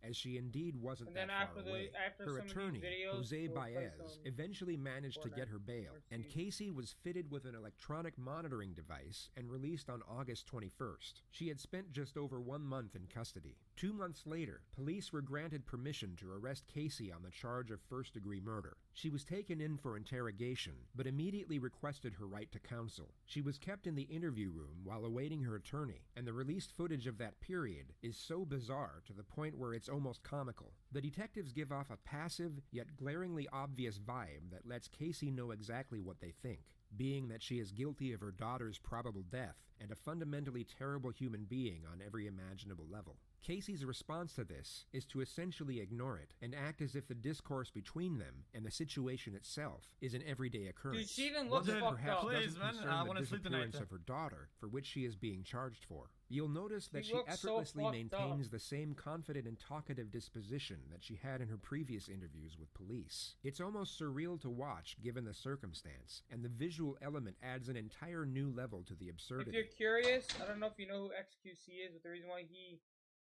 As she indeed wasn't And that then far after away. after Her some of attorney, these videos, Jose we'll play Baez, some eventually managed to Fortnite. get her bail, and Casey was fitted with an electronic monitoring device and released on August 21st. She had spent just over 1 month in custody. 2 months later, police were granted permission to arrest Casey on the charge of first-degree murder. She was taken in for interrogation, but immediately requested her right to counsel. She was kept in the interview room while awaiting her attorney, and the released footage of that period is so bizarre to the point where it's almost comical. The detectives give off a passive yet glaringly obvious vibe that lets Casey know exactly what they think, being that she is guilty of her daughter's probable death and a fundamentally terrible human being on every imaginable level. Casey's response to this is to essentially ignore it and act as if the discourse between them and the situation itself is an everyday occurrence. Dude, she even looks One that fucked perhaps up. doesn't Please, man, concern I the wanna sleep tonight. disappearance of her daughter, for which she is being charged for. You'll notice that She she looks so effortlessly fucked maintains up. the same confident and talkative disposition that she had in her previous interviews with police. It's almost surreal to watch given the circumstance, and the visual element adds an entire new level to the If absurdity. you're curious, I don't know if you know who xQc is, but the reason why he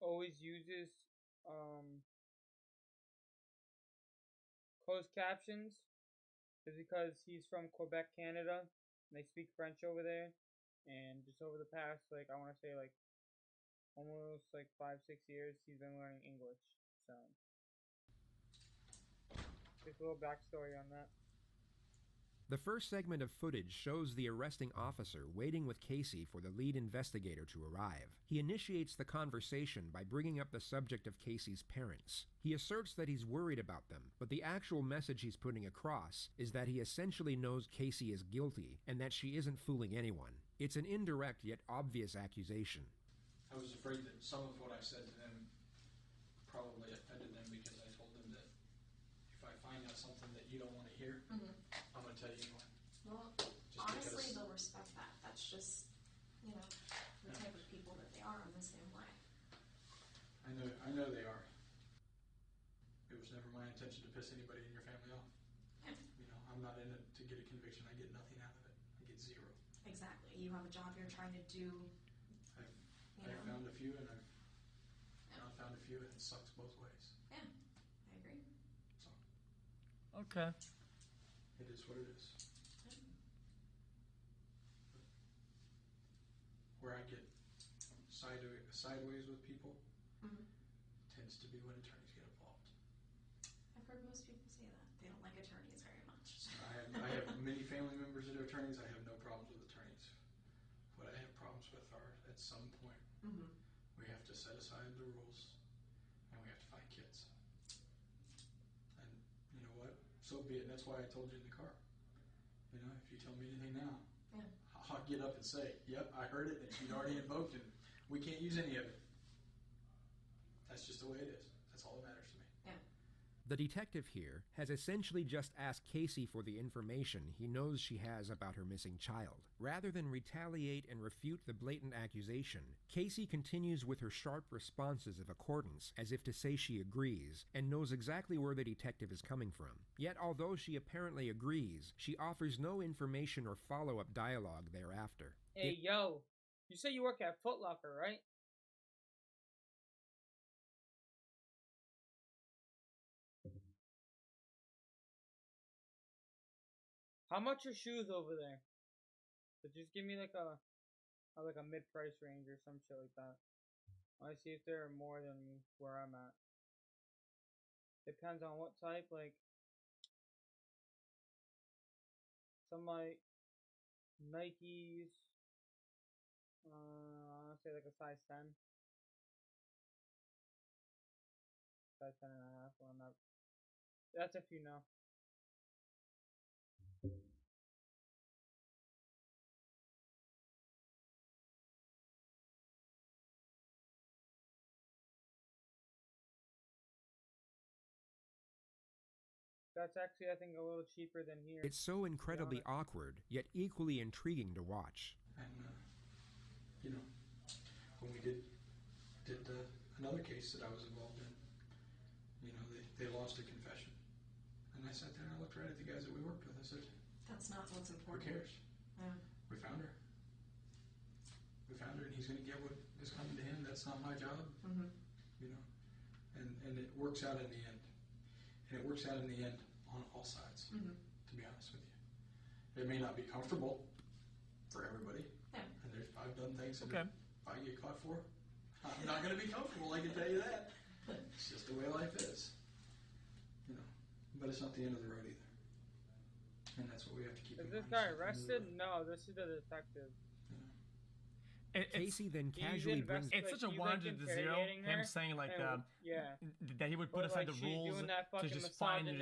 always uses closed captions is because he's from Quebec, Canada, and they speak French over there. And just over the past, like, I want to say, like, almost, like, 5-6 years, he's been learning English. So, just a little backstory on that. The first segment of footage shows the arresting officer waiting with Casey for the lead investigator to arrive. He initiates the conversation by bringing up the subject of Casey's parents. He asserts that he's worried about them, but the actual message he's putting across is that he essentially knows Casey is guilty and that she isn't fooling anyone. It's an indirect yet obvious accusation. I was afraid that some of what I said to them probably offended them because I told them that if I find out something that you don't want to hear, I'm going to tell you anyway. Well, honestly, they'll respect that. That's just, you know, the type of people that they are in the same way. I know they are. It was never my intention to piss anybody in your family off. Yeah. You know, I'm not in it to get a conviction. I get nothing out of it. I get zero. Exactly. You have a job you're trying to do. I've found a few, and I've not found a few, and it sucks both ways. Yeah, I agree. So. Okay. It is what it is. Where I get sideways with people tends to be when attorneys get involved. I've heard most people say that. They don't like attorneys very much. I have many family members that are attorneys. I have no problems with attorneys. What I have problems with are, at some point, we have to set aside the rules and we have to find kids. And you know what? So be it. And that's why I told you in the car. You know, if you tell me anything now, I'll get up and say, yep, I heard it, and she'd already invoked it. We can't use any of it. That's just the way it is. That's all that matters to me. Yeah. The detective here has essentially just asked Casey for the information he knows she has about her missing child. Rather than retaliate and refute the blatant accusation, Casey continues with her sharp responses of accordance, as if to say she agrees, and knows exactly where the detective is coming from. Yet although she apparently agrees, she offers no information or follow-up dialogue thereafter. Hey, yo, you say you work at Foot Locker, right? How much are shoes over there? So just give me like a mid-price range or some shit like that. I want to see if there are more than where I'm at. Depends on what type, like some like Nikes. I want to say like a size 10. Size 10 and a half. Well, not. That's if you know. That's actually, I think, a little cheaper than here. It's so incredibly awkward, yet equally intriguing to watch. And, you know, when we did another case that I was involved in, you know, they launched a confession. And I sat there and I looked right at the guys that we worked with. I said, that's not what's important. Who cares? Yeah. We found her. We found her, and he's going to get what is coming to him. That's not my job. You know, and it works out in the end. And it works out in the end on all sides, to be honest with you. It may not be comfortable for everybody. Yeah. And I've done things that if I get caught for, I'm not going to be comfortable, I can tell you that. It's just the way life is. You know, but it's not the end of the road either. And that's what we have to keep in mind. Is this guy arrested? No, this is the detective. Casey then casually brings... It's such a 1 to 0, him saying like that he would put aside the rules to just find them,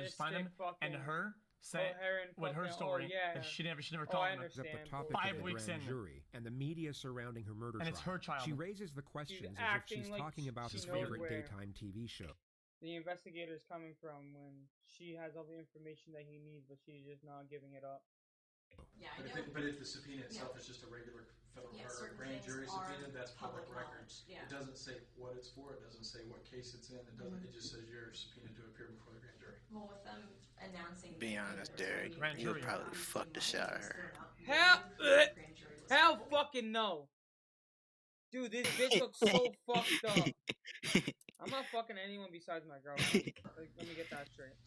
and her saying with her story that she never told him. At the topic 5 of the weeks grand in, jury and the media surrounding her murder and trial. it's her child. She raises the questions as if she's like talking about his favorite daytime TV show. The investigator is coming from when she has all the information that he needs, but she's just not giving it up. Yeah, but if the subpoena itself is just a regular federal or grand jury subpoena, that's public record. Yeah. It doesn't say what it's for. It doesn't say what case it's in. It doesn't. It just says you're subpoenaed to appear before the grand jury. Well, with them announcing. Be honest, Derek. You'll probably fuck the shit out of her. Hell fucking no. Dude, this bitch looks so fucked up. I'm not fucking anyone besides my girlfriend. Let me get that straight.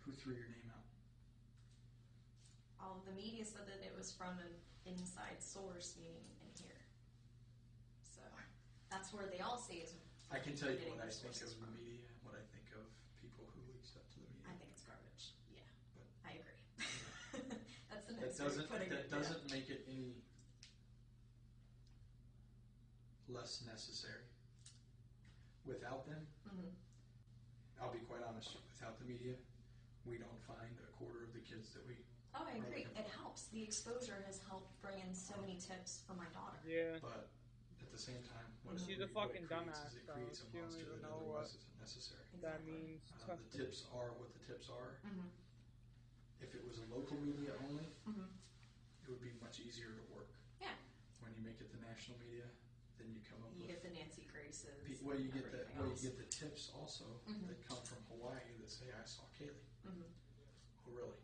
Who threw your name out? The media said that it was from an inside source, meaning in here. So that's where they all say is. I can tell you what I think of the media and what I think of people who leak stuff to the media. I think it's garbage. Yeah, but I agree. That's the next way of putting it. That doesn't make it any less necessary. Without them, I'll be quite honest. Without the media, we don't find a quarter of the kids that we. Oh, I agree. It helps. The exposure has helped bring in so many tips for my daughter. Yeah. But at the same time, she's a fucking dumbass. It creates a monster that otherwise isn't necessary. That means the tips are what the tips are. If it was a local media only, it would be much easier to work. Yeah. When you make it the national media, then you come up with. You get the Nancy Graces. Well, you get the tips also that come from Hawaii that say, "I saw Kaylee." Oh, really?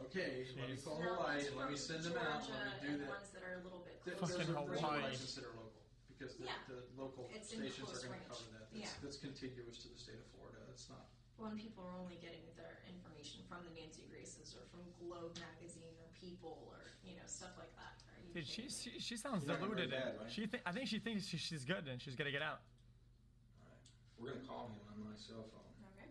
Okay, let me Jeez. call Now, Hawaii ones and let me from send them out. Georgia Let me do and that. ones that are a little bit Th- closer. those are Fucking what I Hawaii. consider local because the, Yeah. the local It's in stations close are going to range. cover that. Yeah. That's contiguous to the state of Florida. It's not. When people are only getting their information from the Nancy Graces or from Globe magazine or People or stuff like that. Are you Dude, kidding me? she sounds She's not gonna deluded. break bad, right? I think she thinks she's good and she's gonna get out. All right. We're going to call him on my cell phone. Okay.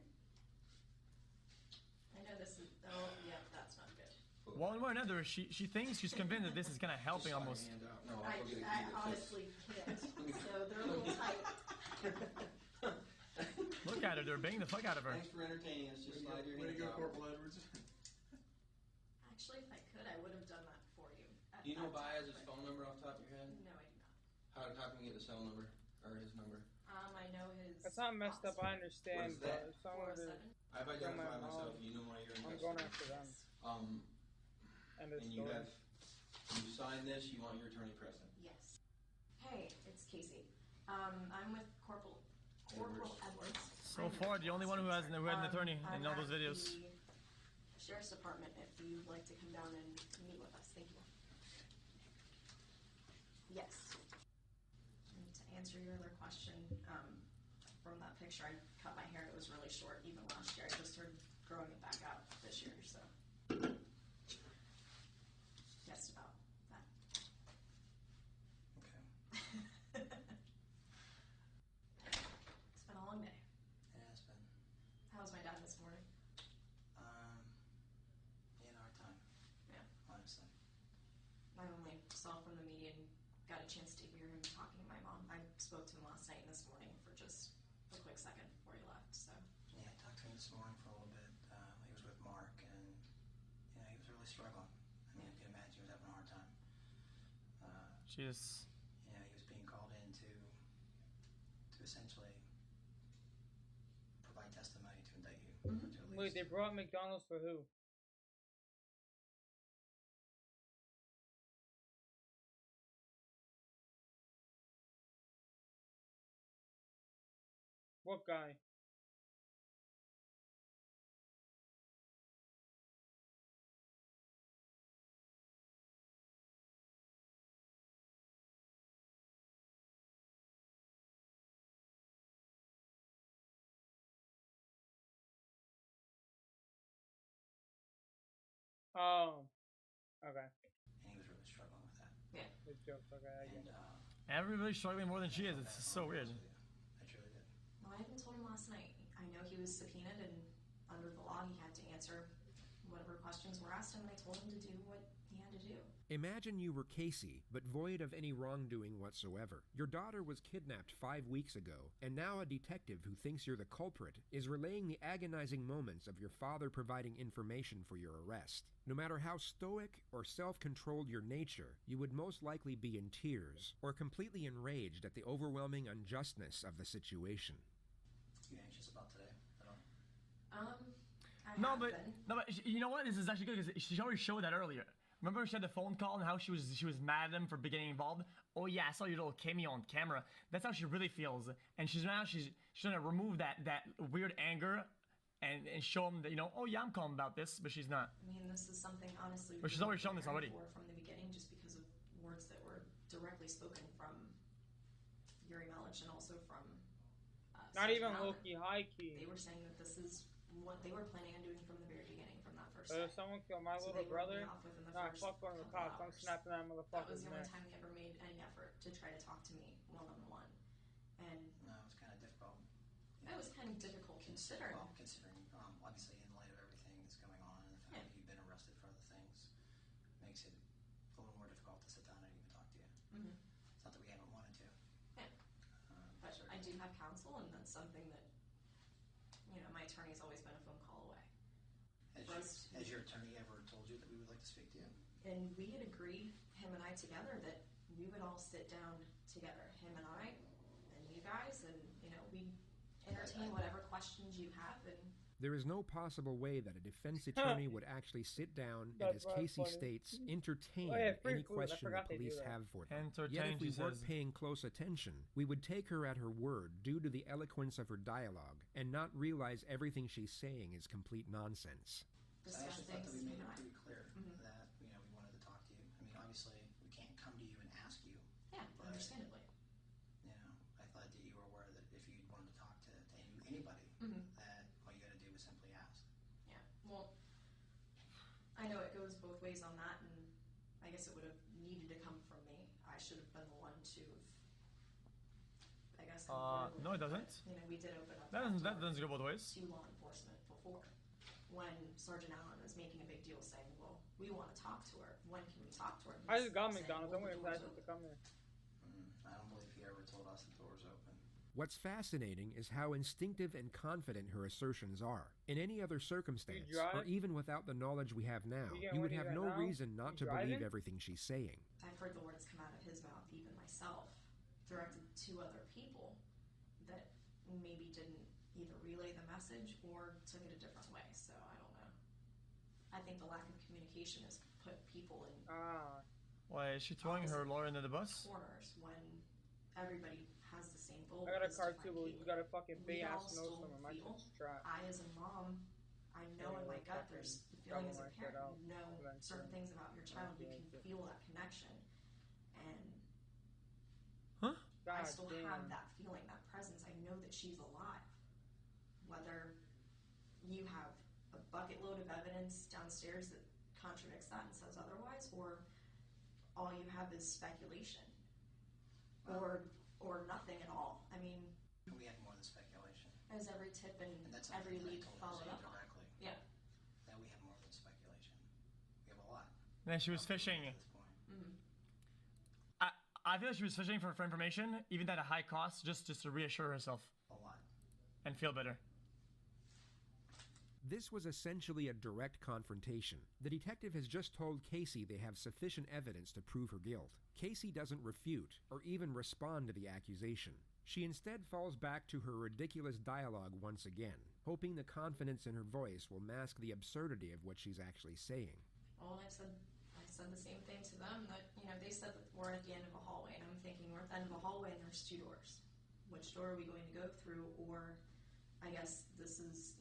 I know this is. Oh, yeah, that's not good. One way or another, she thinks she's convinced that this is kind of helping Just almost. slide your hand out. No, I I'll go get a key that fits. honestly can't. So they're a little tight. Look at her, they're banging the fuck out of her. Thanks for entertaining us. Just slide your Way to hands go, out. Corporal Edwards. Actually, if I could, I would have done that for you. At Do you know that time, Baez's but- phone number off the top of your head? No, I do not. How can we get the cell number or his number? I know his. It's not messed up, I understand, What is but that? if someone were to 407. I've kill my identified myself. mom, You know one of your I'm going investigators. after them. End of And you story. you sign this. You want your attorney present. Yes. Hey, it's Casey. I'm with Corporal Edwards. So far, the only one who had an attorney I'm in all those at videos. the Sheriff's Department. If you'd like to come down and meet with us, thank you. Yes. And to answer your other question, from that picture, I cut my hair. It was really short even last year. I just started growing it back out this year, so. Yes, about that. Okay. It's been a long day. It has been. How was my dad this morning? He had a hard time. Yeah. Honestly. I only saw from the media and got a chance to hear him talking to my mom. I spoke to him last night and this morning for just a quick second before he left, so. Yeah, I talked to him this morning for a little bit. He was with Mark, and he was really struggling. I mean, I can imagine he was having a hard time. Jeez. He was being called in to essentially provide testimony to indict you. Or to at Wait, least- they brought McDonald's for who? What guy? Oh, okay. And he was really struggling with that. Yeah. Good joke. Okay, I get it. Everybody's struggling more than she is. It's so weird. I truly did. Well, I even told him last night. I know he was subpoenaed, and under the law, he had to answer whatever questions were asked him, and I told him to do what he had to do. Imagine you were Casey, but void of any wrongdoing whatsoever. Your daughter was kidnapped 5 weeks ago, and now a detective who thinks you're the culprit is relaying the agonizing moments of your father providing information for your arrest. No matter how stoic or self-controlled your nature, you would most likely be in tears or completely enraged at the overwhelming unjustness of the situation. You anxious about today at all? No, but you know what? This is actually good because she already showed that earlier. Remember she had the phone call and how she was mad at him for getting involved? Oh yeah, I saw your little cameo on camera. That's how she really feels. And she's trying to remove that weird anger and show him that, oh yeah, I'm calm about this, but she's not. I mean, this is something, honestly, But she's already shown this already. from the beginning, just because of words that were directly spoken from Yuri Melich and also from Not Sergeant even Allen. low-key, high-key. They were saying that this is what they were planning on doing from the very beginning, from that first But if day. someone killed my So little they wrote me brother, off within the nah, first fuck going to the couple cops. I'm hours. snapping that That motherfucker's was the only neck. time they ever made any effort to try to talk to me one-on-one. And No, it was kind of difficult. that was kind of difficult considering. Well, considering obviously in light of everything that's going on and the fact that you've been arrested for other things, makes it a little more difficult to sit down and even talk to you. Mhm. It's not that we haven't wanted to. Yeah. But I do have counsel, and that's something that, my attorney's always been a phone call away. Has your attorney ever told you that we would like to speak to you? And we had agreed, him and I together, that we would all sit down together, him and I, and you guys, and, we'd entertain whatever questions you have, and There is no possible way that a defense attorney would actually sit down and, That's as Casey funny. states, entertain Oh, yeah, free any food. I question the forgot they do police that. have for them. Entertain, Yet if we she weren't says. paying close attention, we would take her at her word due to the eloquence of her dialogue and not realize everything she's saying is complete nonsense. So I actually thought that we made it things pretty clear Mhm. that, we wanted to talk to you. I mean, obviously, we can't come to you and ask you. Yeah, but, understandably. I thought that you were aware that if you wanted to talk to anybody, Mhm. that all you gotta do is simply ask. Yeah, well, I know it goes both ways on that, and I guess it would have needed to come from me. I should have been the one to have, I guess, No, it doesn't. We did open up That doesn't go both ways. to law enforcement before, when Sergeant Allen was making a big deal saying, well, we want to talk to her. When can we talk to her? I just got Saying, McDonald's. well, I'm waiting the for door's that to come here. I don't believe he ever told us the door's open. What's fascinating is how instinctive and confident her assertions are. In any other circumstance, or even without the knowledge we have now, you would have no reason not to believe everything she's saying. I've heard the words come out of his mouth, even myself, directed to other people that maybe didn't either relay the message or took it a different way. So I don't know. I think the lack of communication has put people in Why is she throwing her lawyer under the bus? corners when everybody has the same goal. I got a is to car find too, but you Caitlin. got a fucking We big all ass still snowstorm. My feel, shit's trapped. I as a mom, I know in my gut there's the feeling as a parent, you know certain things about your child, you can feel that connection. And I still have that feeling, that presence. I know that she's alive. Whether you have a bucket load of evidence downstairs that contradicts that and says otherwise, or all you have is speculation, or nothing at all. I mean, We had more than speculation. as every tip and that's every something that I lead told followed Jose up on. directly. Yeah. That we have more than speculation. We have a lot. And she was fishing. I feel like she was fishing for information, even at a high cost, just to reassure herself. A lot. And feel better. This was essentially a direct confrontation. The detective has just told Casey they have sufficient evidence to prove her guilt. Casey doesn't refute or even respond to the accusation. She instead falls back to her ridiculous dialogue once again, hoping the confidence in her voice will mask the absurdity of what she's actually saying. Well, I said the same thing to them, that, they said that we're at the end of a hallway, and I'm thinking we're at the end of a hallway and there's two doors. Which door are we going to go through? Or I guess this is,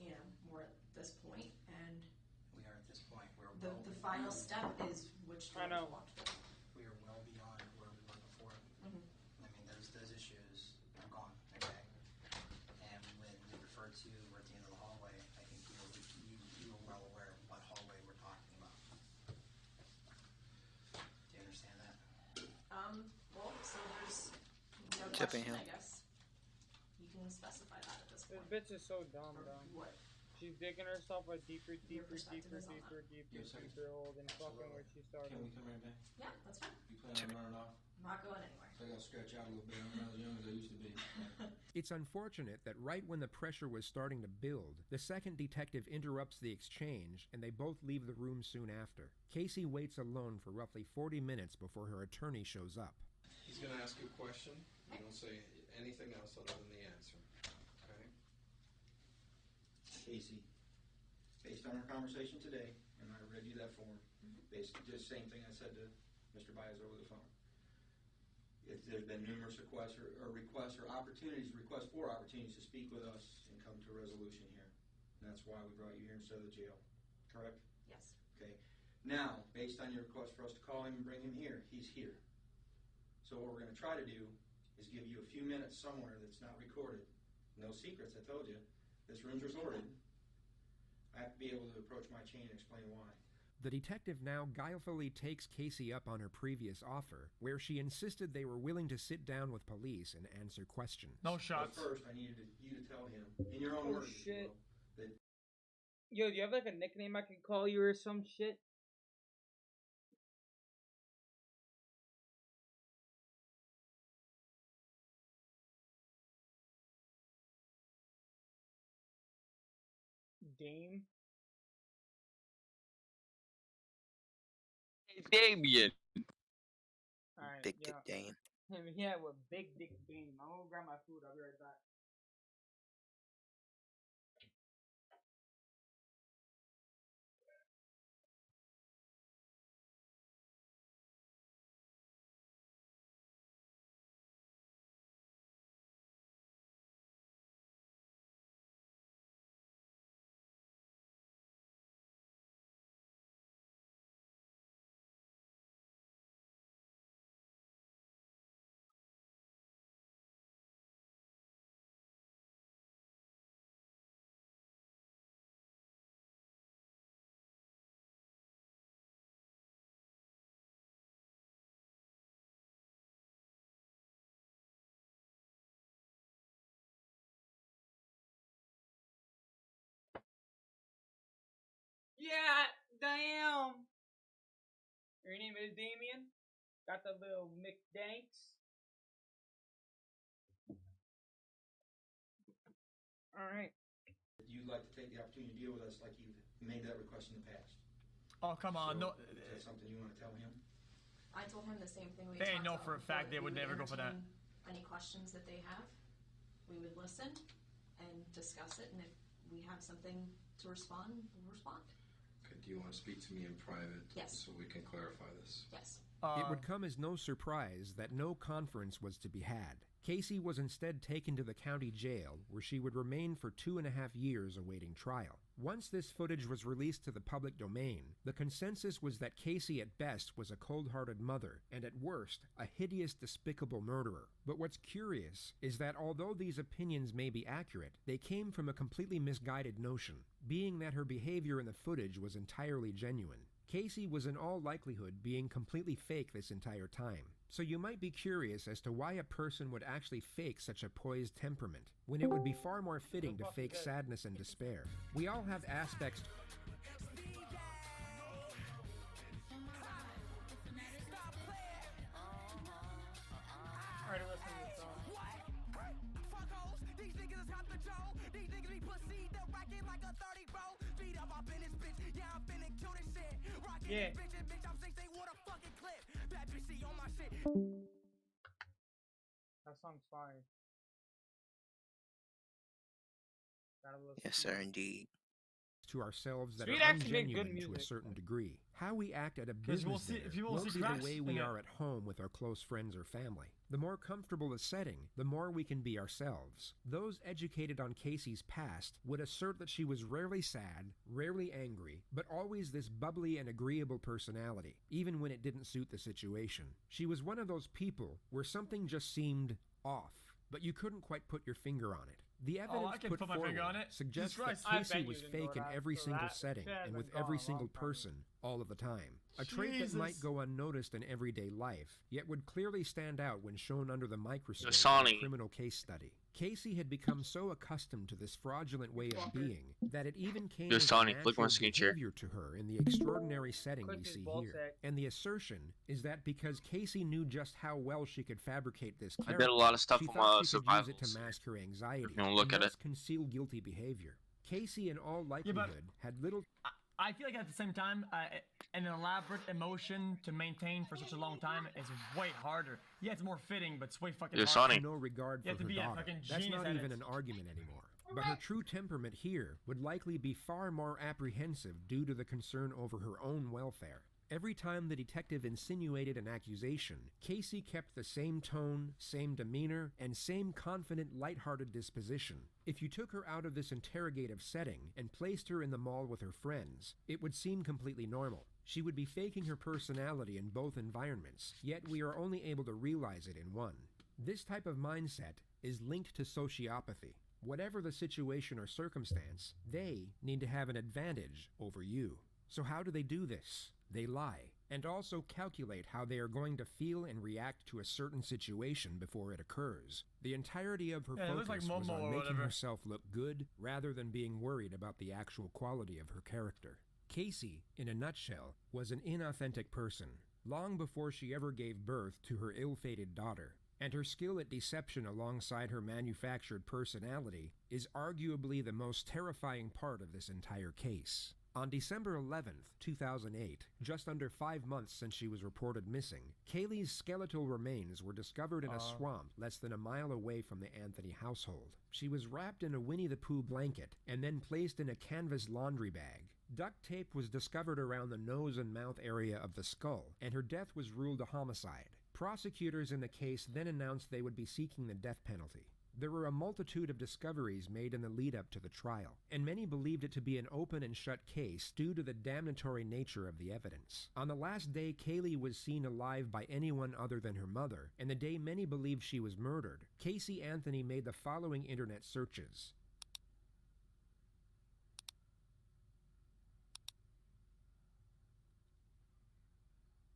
we're at this point, and we are at this point. The final step is which door to walk through. We are well beyond where we were before. I mean, those issues are gone, okay? And when we referred to we're at the end of the hallway, I think you were well aware of what hallway we're talking about. Do you understand that? Well, so there's no Tipping question, him. I guess. You can specify that at this This point. bitch is so dumb, though. What? She's digging herself a deeper perspective is on hole than fucking where she started. Can we come right back? Yeah, that's fine. You plan on running off? I'm not going anywhere. I gotta stretch out a little bit. I'm not as young as I used to be. It's unfortunate that right when the pressure was starting to build, the second detective interrupts the exchange and they both leave the room soon after. Casey waits alone for roughly 40 minutes before her attorney shows up. He's gonna ask you a question. You don't say anything else other than the answer. Okay? Casey, based on our conversation today, and I read you that form, basically just same thing I said to Mr. Baez over the phone. If there's been numerous requests for opportunities to speak with us and come to a resolution here. And that's why we brought you here instead of the jail. Correct? Yes. Okay. Now, based on your request for us to call him and bring him here, he's here. So what we're going to try to do is give you a few minutes somewhere that's not recorded. No secrets, I told you. This room's recorded. I have to be able to approach my chain and explain why. The detective now guilefully takes Casey up on her previous offer, where she insisted they were willing to sit down with police and answer questions. No shots. But first, I needed you to tell him, in your own words, if you will, that Yo, do you have like a nickname I can call you or some shit? Dame? Damien. Alright, Big yeah. Dick Dane. Yeah, with Big Dick Dame. I'm gonna grab my food. I'll be right back. Yeah, damn. Your name is Damien? Got the little McDanks. Alright. You'd like to take the opportunity to deal with us like you've made that request in the past. Oh, come on. So, No. is that something you want to tell him? I told him the same thing we They talked know about for a before, fact they we would never go for that. entertain Any questions that they have, we would listen and discuss it, and if we have something to respond, we'll respond. Okay, do you want to speak to me in private? Yes. So we can clarify this? Yes. It would come as no surprise that no conference was to be had. Casey was instead taken to the county jail, where she would remain for 2.5 years awaiting trial. Once this footage was released to the public domain, the consensus was that Casey at best was a cold-hearted mother, and at worst, a hideous, despicable murderer. But what's curious is that although these opinions may be accurate, they came from a completely misguided notion, being that her behavior in the footage was entirely genuine. Casey was in all likelihood being completely fake this entire time. So you might be curious as to why a person would actually fake such a poised temperament, when it would be far more fitting to fake sadness and despair. We all have aspects... Alright, listen to this song. These niggas is hot the Joe. These niggas be pussy, they're rocking like a 30 bro. Beat up up in this bitch, yeah, I'm finna kill this shit. Rocking Yeah. this bitch, and bitch, I'm 6, they want a fucking clip. Bad bitch, see on my shit. That song's fire. Gotta listen Yes, to sir, it. indeed. to ourselves that Sweet are actually made good ungenuine to a music. certain degree. How we act at a 'Cause business we'll see- dinner if you will won't see be the cracks way in we it. are at home with our close friends or family. The more comfortable the setting, the more we can be ourselves. Those educated on Casey's past would assert that she was rarely sad, rarely angry, but always this bubbly and agreeable personality, even when it didn't suit the situation. She was one of those people where something just seemed off, but you couldn't quite put your finger on it. The evidence I can put put my forward finger on it. suggests Jesus that Christ. Casey I bet was you didn't know fake in that, every so single that setting shit has and been with gone every a single long time. person all of the time. A trait that might Jesus. go unnoticed in everyday life, yet would clearly stand out when shown under the microscope in a Sonny. criminal case study. Casey had become so accustomed to this fraudulent way of being that it even came Yo, as a Sonny, look natural my screen share. behavior to her in the extraordinary setting we Click his see ball here. sack. And the assertion is that because Casey knew just how well she could fabricate this I character, bet a lot of stuff she on thought my she could use it to survivals. mask her anxiety You know, look and at thus conceal guilty behavior. Casey, in all likelihood, had little... I feel like at the same time, an elaborate emotion to maintain for such a long time is way harder. Yeah, it's more fitting, but it's way fucking Yo, harder. Sonny. No regard You for have to her be a daughter. fucking That's genius not at even it. an argument anymore. But her true temperament here would likely be far more apprehensive due to the concern over her own welfare. Every time the detective insinuated an accusation, Casey kept the same tone, same demeanor, and same confident, lighthearted disposition. If you took her out of this interrogative setting and placed her in the mall with her friends, it would seem completely normal. She would be faking her personality in both environments, yet we are only able to realize it in one. This type of mindset is linked to sociopathy. Whatever the situation or circumstance, they need to have an advantage over you. So how do they do this? They lie, and also calculate how they are going to feel and react to a certain situation before it occurs. The entirety of her Yeah, it looks focus like was Momo on or making whatever. herself look good rather than being worried about the actual quality of her character. Casey, in a nutshell, was an inauthentic person, long before she ever gave birth to her ill-fated daughter. And her skill at deception alongside her manufactured personality is arguably the most terrifying part of this entire case. On December 11th, 2008, just under 5 months since she was reported missing, Kaylee's skeletal remains were discovered in a swamp less than a mile away from the Anthony household. She was wrapped in a Winnie the Pooh blanket and then placed in a canvas laundry bag. Duct tape was discovered around the nose and mouth area of the skull, and her death was ruled a homicide. Prosecutors in the case then announced they would be seeking the death penalty. There were a multitude of discoveries made in the lead-up to the trial, and many believed it to be an open and shut case due to the damnatory nature of the evidence. On the last day Kaylee was seen alive by anyone other than her mother, and the day many believed she was murdered, Casey Anthony made the following internet searches.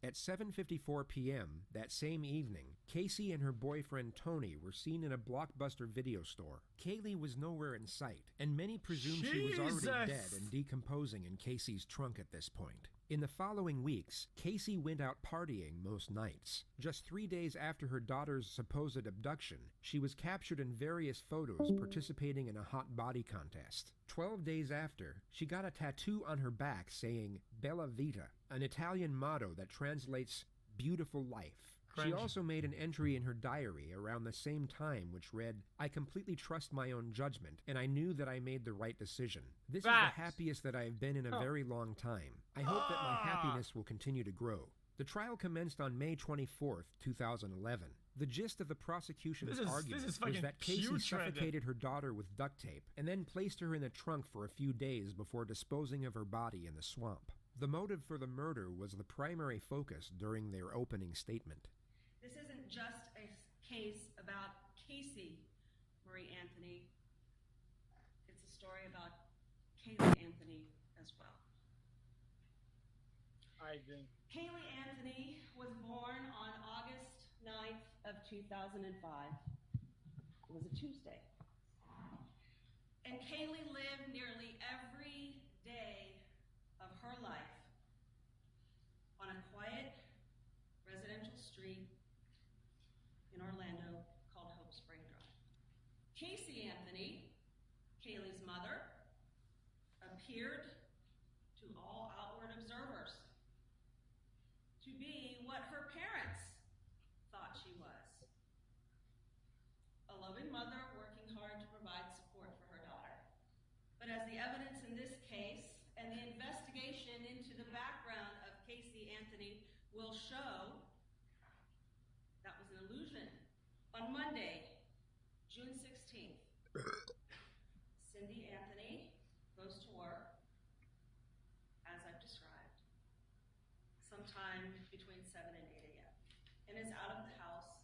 At 7:54 p.m. that same evening, Casey and her boyfriend Tony were seen in a Blockbuster video store. Kaylee was nowhere in sight, and many presumed she was already dead and decomposing in Casey's trunk at this point. In the following weeks, Casey went out partying most nights. Just 3 days after her daughter's supposed abduction, she was captured in various photos participating in a hot body contest. 12 days after, she got a tattoo on her back saying Bella Vita, an Italian motto that translates beautiful life. She also made an entry in her diary around the same time which read, "I completely trust my own judgment, and I knew that I made the right decision. This is the happiest that I have been in a very long time. I hope that my happiness will continue to grow." The trial commenced on May 24th, 2011. The gist of the prosecution's argument was that Casey suffocated her daughter with duct tape and then placed her in the trunk for a few days before disposing of her body in the swamp. The motive for the murder was the primary focus during their opening statement. This isn't just a case about Casey Marie Anthony. It's a story about Kaylee Anthony as well. I agree. Kaylee Anthony was born on August 9th of 2005. It was a Tuesday. And Kaylee lived nearly every day of her life on a quiet residential street in Orlando called Hope Spring Drive. Casey Anthony, Kaylee's mother, appeared to all outward observers to be what her parents thought she was. A loving mother working hard to provide support for her daughter. But as the evidence in this case and the investigation into the background of Casey Anthony will show, that was an illusion. On Monday, June 16th, Cindy Anthony goes to work, as I've described, sometime between 7 and 8 a.m., and is out of the house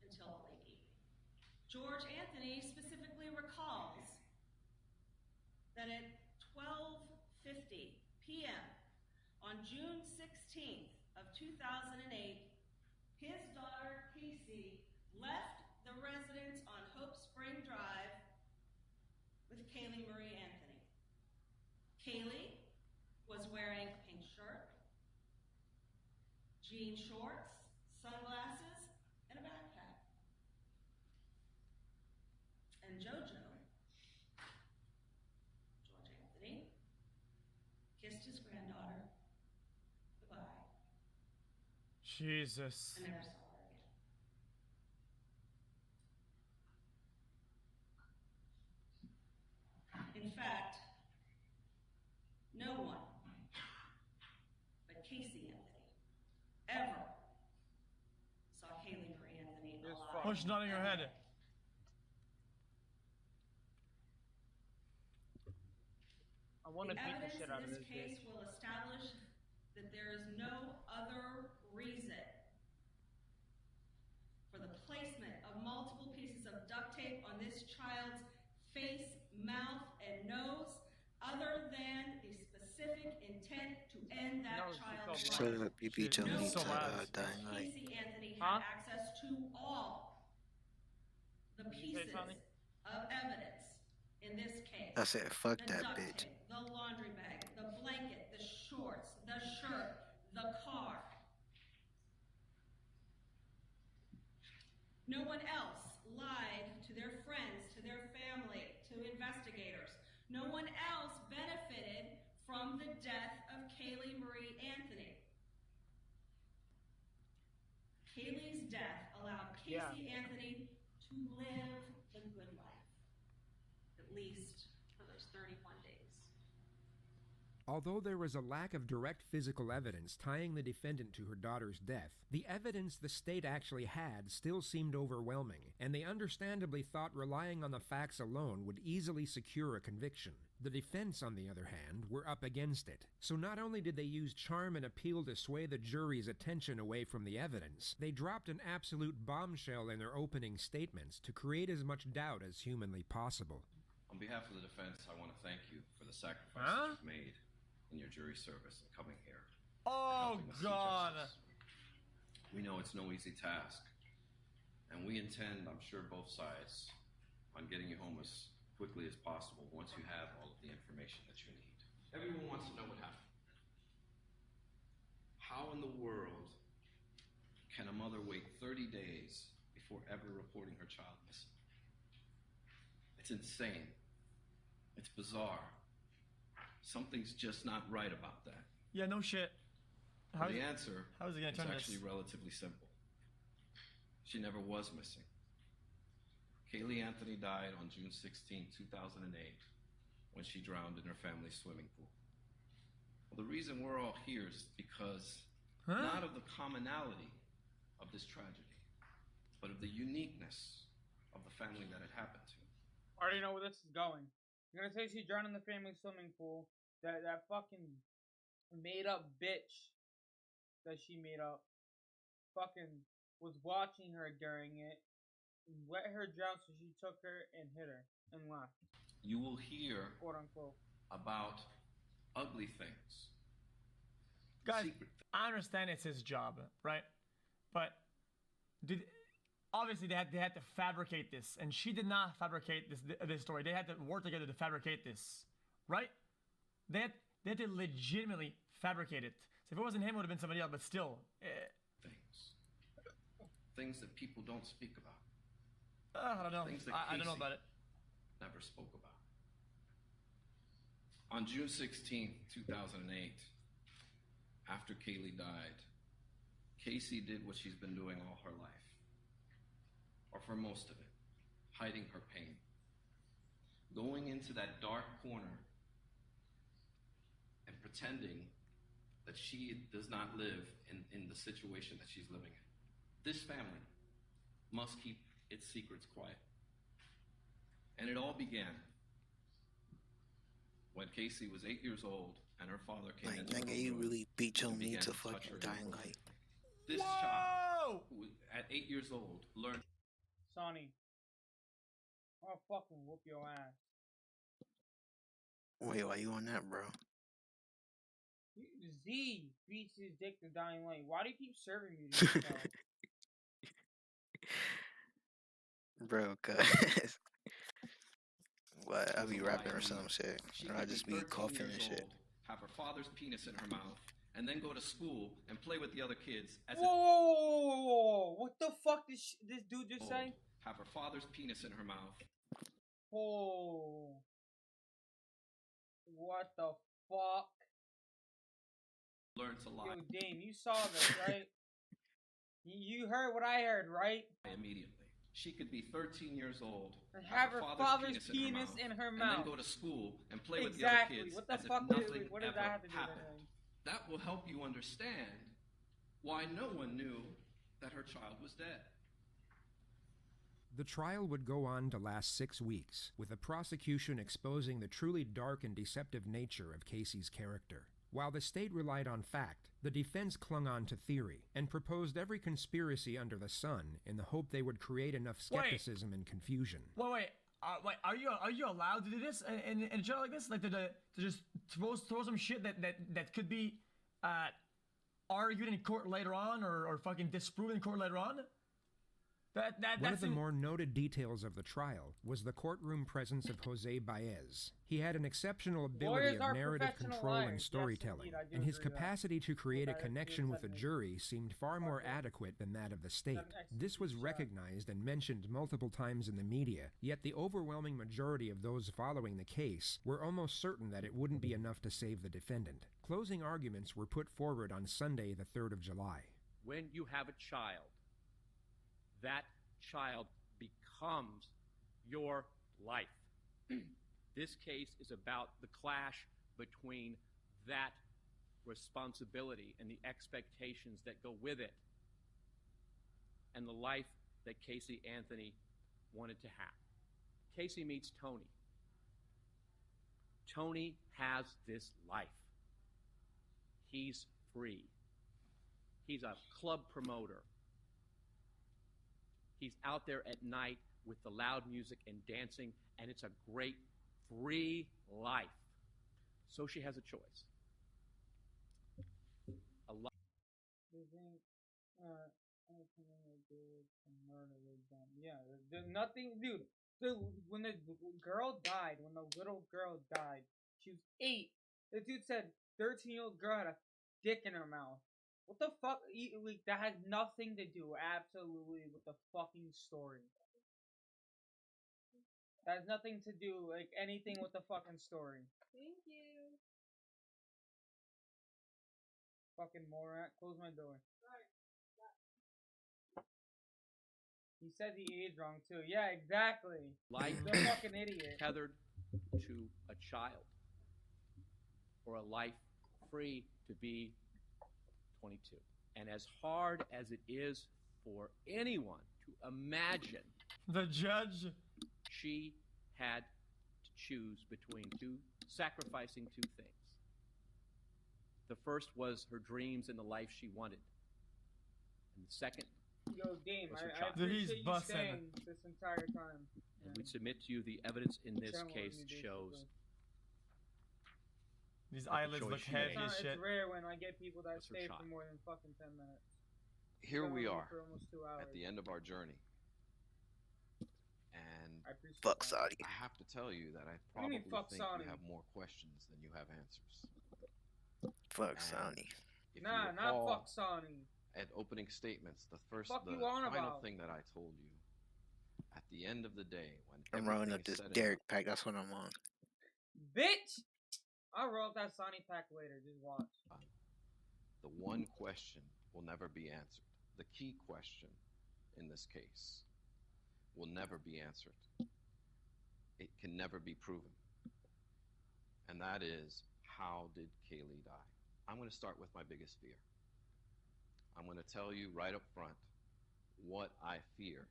until the late evening. George Anthony specifically recalls that at 12:50 p.m. on June 16th of 2008, his daughter Casey left the residence on Hope Spring Drive with Kaylee Marie Anthony. Kaylee was wearing a pink shirt, jean shorts, sunglasses, and a backpack. And George Anthony, kissed his granddaughter goodbye. Jesus. And never saw her again. In fact, no one but Casey Anthony ever saw Kaylee Marie Anthony alive. Push nodding her head. I want to beat the shit out of this case bitch. will establish that there is no other reason for the placement of multiple pieces of duct tape on this child's face, mouth, and nose other than the specific intent to end that child's life. Shut up, you beat your meat dying light. Casey Anthony had access to all the pieces of evidence in this case. I said, fuck the that duct bitch. tape, the laundry bag, the blanket, the shorts, the shirt, the car. No one else lied to their friends, to their family, to investigators. No one else benefited from the death of Kaylee Marie Anthony. Kaylee's death allowed Casey Anthony to live the good life, at least for those 31 days. Although there was a lack of direct physical evidence tying the defendant to her daughter's death, the evidence the state actually had still seemed overwhelming, and they understandably thought relying on the facts alone would easily secure a conviction. The defense, on the other hand, were up against it. So not only did they use charm and appeal to sway the jury's attention away from the evidence, they dropped an absolute bombshell in their opening statements to create as much doubt as humanly possible. On behalf of the defense, I want to thank you for the sacrifices you've made in your jury service and coming here. Oh, God. We know it's no easy task, and we intend, I'm sure, both sides on getting you home as quickly as possible once you have all of the information that you need. Everyone wants to know what happened. How in the world can a mother wait 30 days before ever reporting her child missing? It's insane. It's bizarre. Something's just not right about that. Yeah, no shit. How the answer how is he gonna is turn actually this? relatively simple. She never was missing. Kaylee Anthony died on June 16, 2008, when she drowned in her family's swimming pool. Well, the reason we're all here is because not of the commonality of this tragedy, but of the uniqueness of the family that it happened to. I already know where this is going. You're gonna say she drowned in the family swimming pool. That fucking made up bitch that she made up fucking was watching her during it, let her drown, so she took her and hit her and left. You will hear quote unquote about ugly things. Guys, I understand it's his job, right? But obviously they had to fabricate this, and she did not fabricate this story. They had to work together to fabricate this, right? They had to legitimately fabricate it. So if it wasn't him, it would have been somebody else. But still, Things that people don't speak about. I don't know. Things that I don't know Casey about it. never spoke about. On June 16, 2008, after Kaylee died, Casey did what she's been doing all her life, or for most of it, hiding her pain. Going into that dark corner and pretending that she does not live in the situation that she's living in. This family must keep its secrets quiet. And it all began when Casey was 8 years old and her father came into her Nigga, you room really beat your and me began to touch fucking her dying inappropriately. light. This child, who was at 8 years old, learned. Sonny, I'll fucking whoop your ass. Wait, why you on that, bro? Z beats his dick to dying light. Why do you keep serving me to yourself? Bro, cuz. What? I be rapping or some shit. Or I just be coughing and shit. Have her father's penis in her mouth, and then go to school and play with the other kids as Whoa! What the fuck did this dude just say? have her father's penis in her mouth. Oh. What the fuck? Learn to lie. Yo, Dame, you saw this, right? You heard what I heard, right? Immediately. She could be 13 years old, And have her father's penis in her mouth, and then go to school and play with the exactly. other kids What the as fuck? if nothing What does ever that have to do with happened. anything? That will help you understand why no one knew that her child was dead. The trial would go on to last 6 weeks, with the prosecution exposing the truly dark and deceptive nature of Casey's character. While the state relied on fact, the defense clung on to theory, and proposed every conspiracy under the sun in the hope they would create enough skepticism and confusion. Wait, are you allowed to do this in a trial like this? Like to just throw some shit that could be argued in court later on, or fucking disproven in court later on? One of the more noted details of the trial was the courtroom presence of Jose Baez. He had an exceptional ability of narrative control and storytelling, and his capacity to create a connection with the jury seemed far more adequate than that of the state. This was recognized and mentioned multiple times in the media, yet the overwhelming majority of those following the case were almost certain that it wouldn't be enough to save the defendant. Closing arguments were put forward on Sunday, the 3rd of July. When you have a child, that child becomes your life. This case is about the clash between that responsibility and the expectations that go with it and the life that Casey Anthony wanted to have. Casey meets Tony. Tony has this life. He's free. He's a club promoter. He's out there at night with the loud music and dancing, and it's a great, free life. So she has a choice. Murder was done. Yeah, there's nothing, dude. When the girl died, when the little girl died, she was 8. The dude said 13-year-old girl had a dick in her mouth. What the fuck? Like, that has nothing to do, absolutely, with the fucking story. That has nothing to do, like, anything with the fucking story. Thank you. Fucking moron. Close my door. He said the age wrong too. Yeah, exactly. Life He's a fucking idiot. tethered to a child, or a life free to be 22. And as hard as it is for anyone to imagine, the judge, she had to choose between sacrificing two things. The first was her dreams and the life she wanted. And the second Yo, Dame, was her I child. appreciate you staying this entire time. And we submit to you the evidence in this case shows these that the eyelids choice look she heavy made as shit. It's rare when I get people that was her stay child. for more than fucking 10 minutes. Here we are For almost 2 hours. at the end of our journey. And I appreciate Fuck that. Saudi. I have to tell you that I What do you probably mean, fuck think Saudi? you have more questions than you have answers. Fuck And Saudi. if Nah, you not recall, fuck Sonny. at opening statements, the Fuck final you on about? thing that I told you, at the end of the day, when I'm rolling everything up is this said and Derek pack. That's what I'm on. Bitch! I'll roll up that Sonny pack later. Just watch. done, the one question will never be answered. The key question in this case will never be answered. It can never be proven. And that is, how did Kaylee die? I'm going to start with my biggest fear. I'm going to tell you right up front what I fear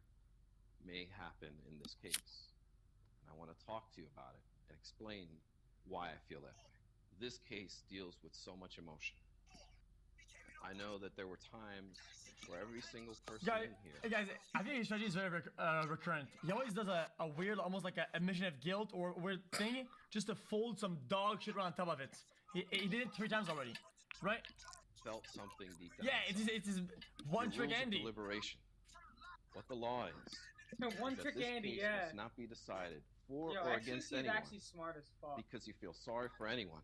may happen in this case. And I want to talk to you about it and explain why I feel that way. This case deals with so much emotion. I know that there were times where every single person in here... Hey guys, I think his strategy is very recurrent. He always does a weird, almost like a admission of guilt or weird thing, just to fold some dog shit around on top of it. He did it 3 times already, right? Felt something deep down. Yeah, it's his one-trick Andy. Deliberation. What the law is. One that trick this Andy, case yeah. must not be decided for Yo, or xQc against is anyone actually smart as fuck. because you feel sorry for anyone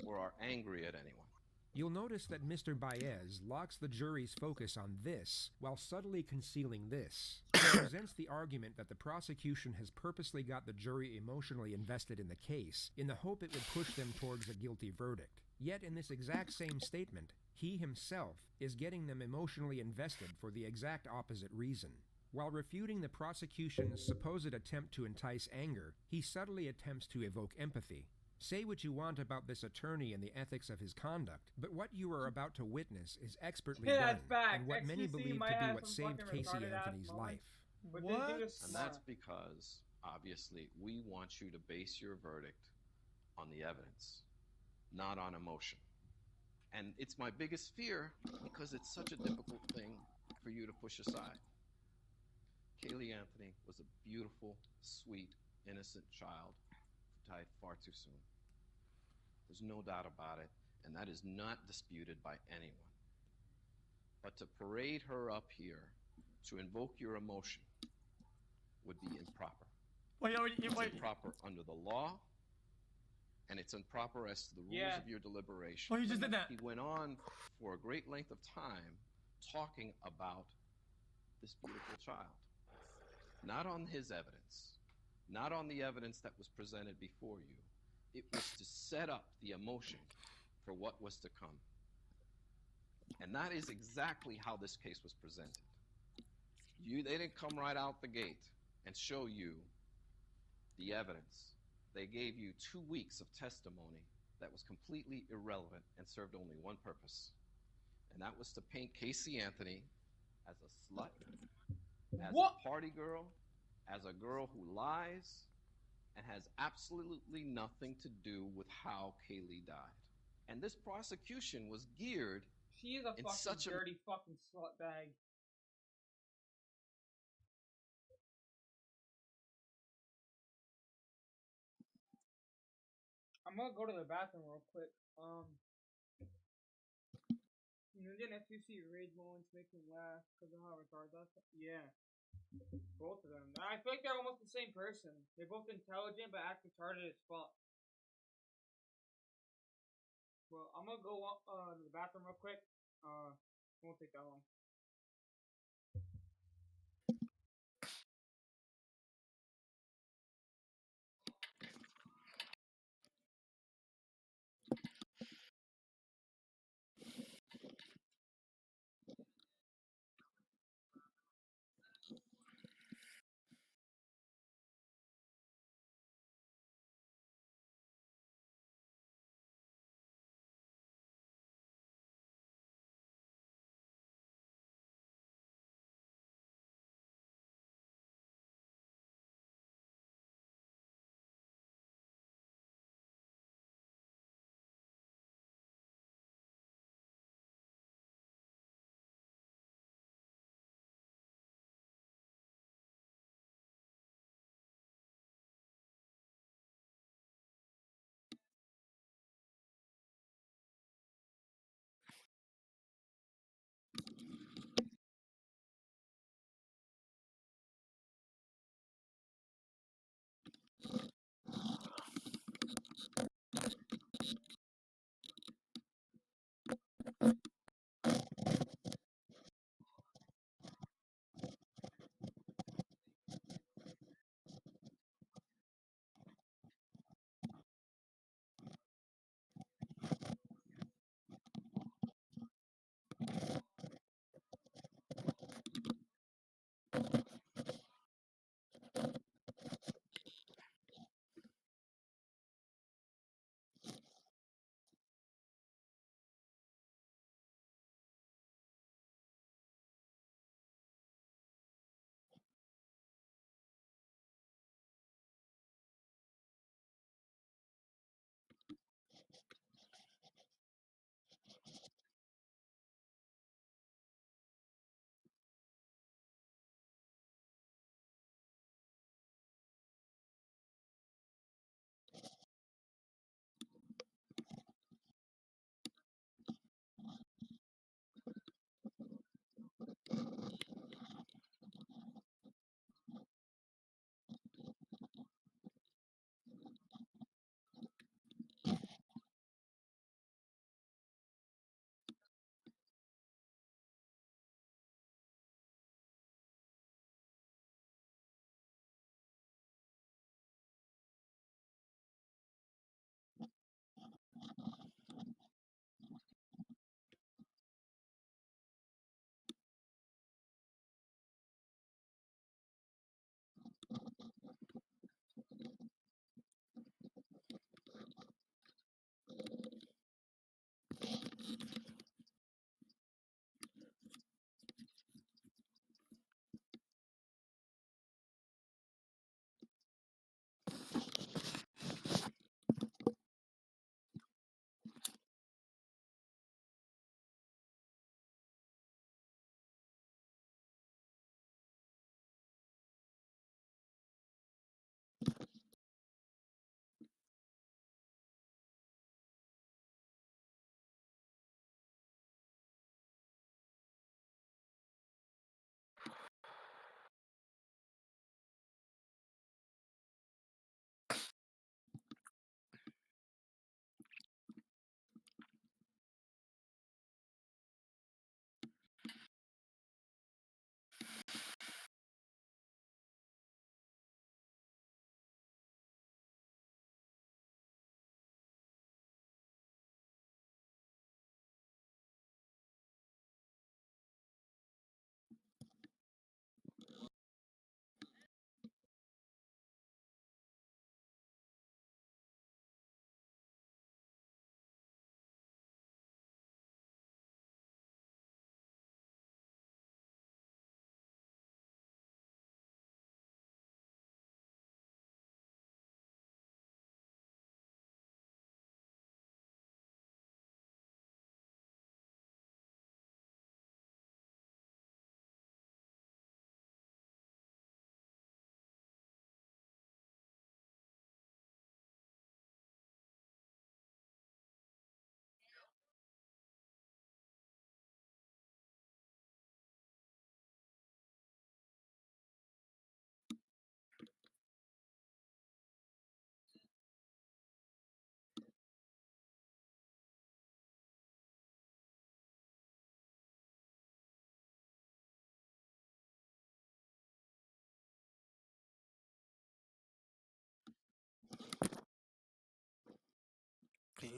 or are angry at anyone. You'll notice that Mr. Baez locks the jury's focus on this while subtly concealing this. He presents the argument that the prosecution has purposely got the jury emotionally invested in the case in the hope it would push them towards a guilty verdict. Yet in this exact same statement, he himself is getting them emotionally invested for the exact opposite reason. While refuting the prosecution's supposed attempt to entice anger, he subtly attempts to evoke empathy. Say what you want about this attorney and the ethics of his conduct, but what you are about to witness is expertly done, and what many xQc believe might to be have what some saved fucking Casey retarded ass Anthony's life. moments, but this dude is And smart. that's because, obviously, we want you to base your verdict on the evidence, not on emotion. And it's my biggest fear because it's such a difficult thing for you to push aside. Kaylee Anthony was a beautiful, sweet, innocent child who died far too soon. There's no doubt about it, and that is not disputed by anyone. But to parade her up here to invoke your emotion would be improper. It's improper under the law, and it's improper as to the rules of your deliberation. Well, he just did that. He went on for a great length of time talking about this beautiful child. Not on his evidence, not on the evidence that was presented before you. It was to set up the emotion for what was to come. And that is exactly how this case was presented. They didn't come right out the gate and show you the evidence. They gave you 2 weeks of testimony that was completely irrelevant and served only one purpose. And that was to paint Casey Anthony as a slut, as a party girl, as a girl who lies, and has absolutely nothing to do with how Kaylee died. And this prosecution was geared She is a in fucking such a dirty fucking slut bag. I'm gonna go to the bathroom real quick. Indian xQc rage moments make me laugh because of how retarded that's. Yeah, both of them. I feel like they're almost the same person. They're both intelligent but act retarded as fuck. Well, I'm gonna go to the bathroom real quick. Won't take that long.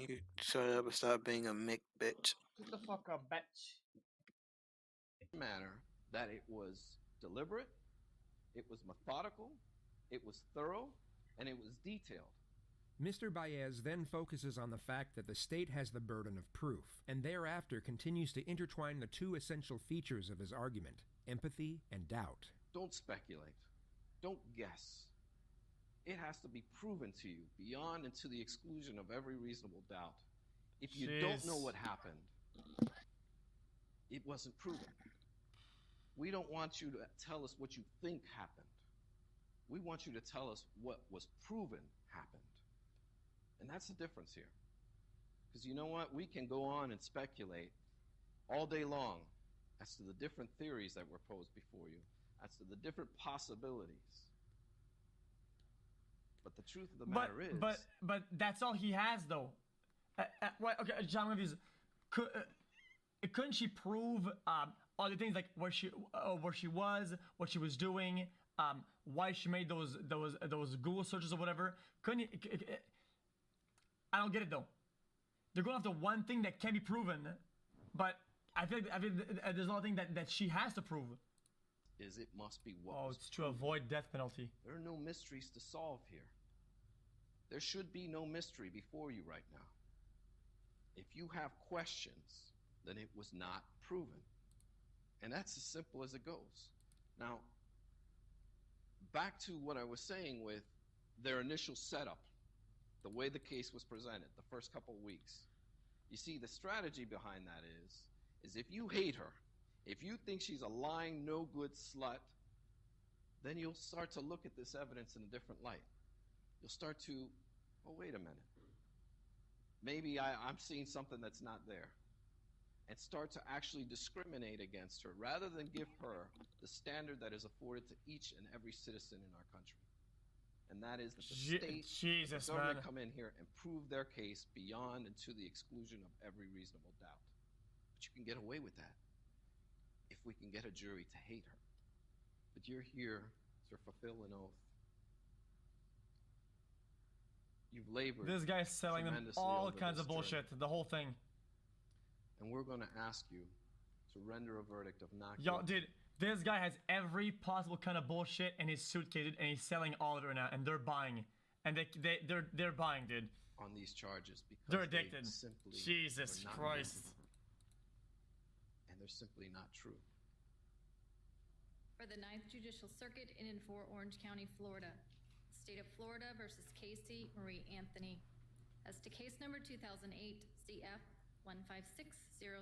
You shut up and stop being a Mick bitch. Shut the fuck up, bitch. Manner that it was deliberate, it was methodical, it was thorough, and it was detailed. Mr. Baez then focuses on the fact that the state has the burden of proof, and thereafter continues to intertwine the two essential features of his argument, empathy and doubt. Don't speculate. Don't guess. It has to be proven to you beyond and to the exclusion of every reasonable doubt. If you don't know what happened, it wasn't proven. We don't want you to tell us what you think happened. We want you to tell us what was proven happened. And that's the difference here. Because you know what? We can go on and speculate all day long as to the different theories that were posed before you, as to the different possibilities. But the truth of the matter is... But that's all he has, though. Okay, John, one of these... Couldn't she prove other things, like where she was, what she was doing, why she made those Google searches or whatever? Couldn't he... I don't get it, though. They're going after one thing that can be proven, but I feel like there's another thing that she has to prove. It must be what was it's to avoid death penalty. There are no mysteries to solve here. There should be no mystery before you right now. If you have questions, then it was not proven. And that's as simple as it goes. Now, back to what I was saying with their initial setup, the way the case was presented, the first couple of weeks. You see, the strategy behind that is if you hate her, if you think she's a lying, no-good slut, then you'll start to look at this evidence in a different light. You'll start to, oh, wait a minute. Maybe I'm seeing something that's not there. And start to actually discriminate against her rather than give her the standard that is afforded to each and every citizen in our country. And that is that the state, the government come in here and prove their case beyond and to the exclusion of every reasonable doubt. But you can get away with that if we can get a jury to hate her. But you're here to fulfill an oath. You've labored. This guy's selling them all kinds of bullshit, the whole thing. And we're going to ask you to render a verdict of not guilty. Yo, dude, this guy has every possible kind of bullshit in his suitcase, and he's selling all of it right now, and they're buying. And they're buying, dude. On these charges because they're addicted. Jesus Christ. And they're simply not true. For the 9th Judicial Circuit in and for Orange County, Florida. State of Florida versus Casey Marie Anthony. As to case number 2008 CF 15606-0.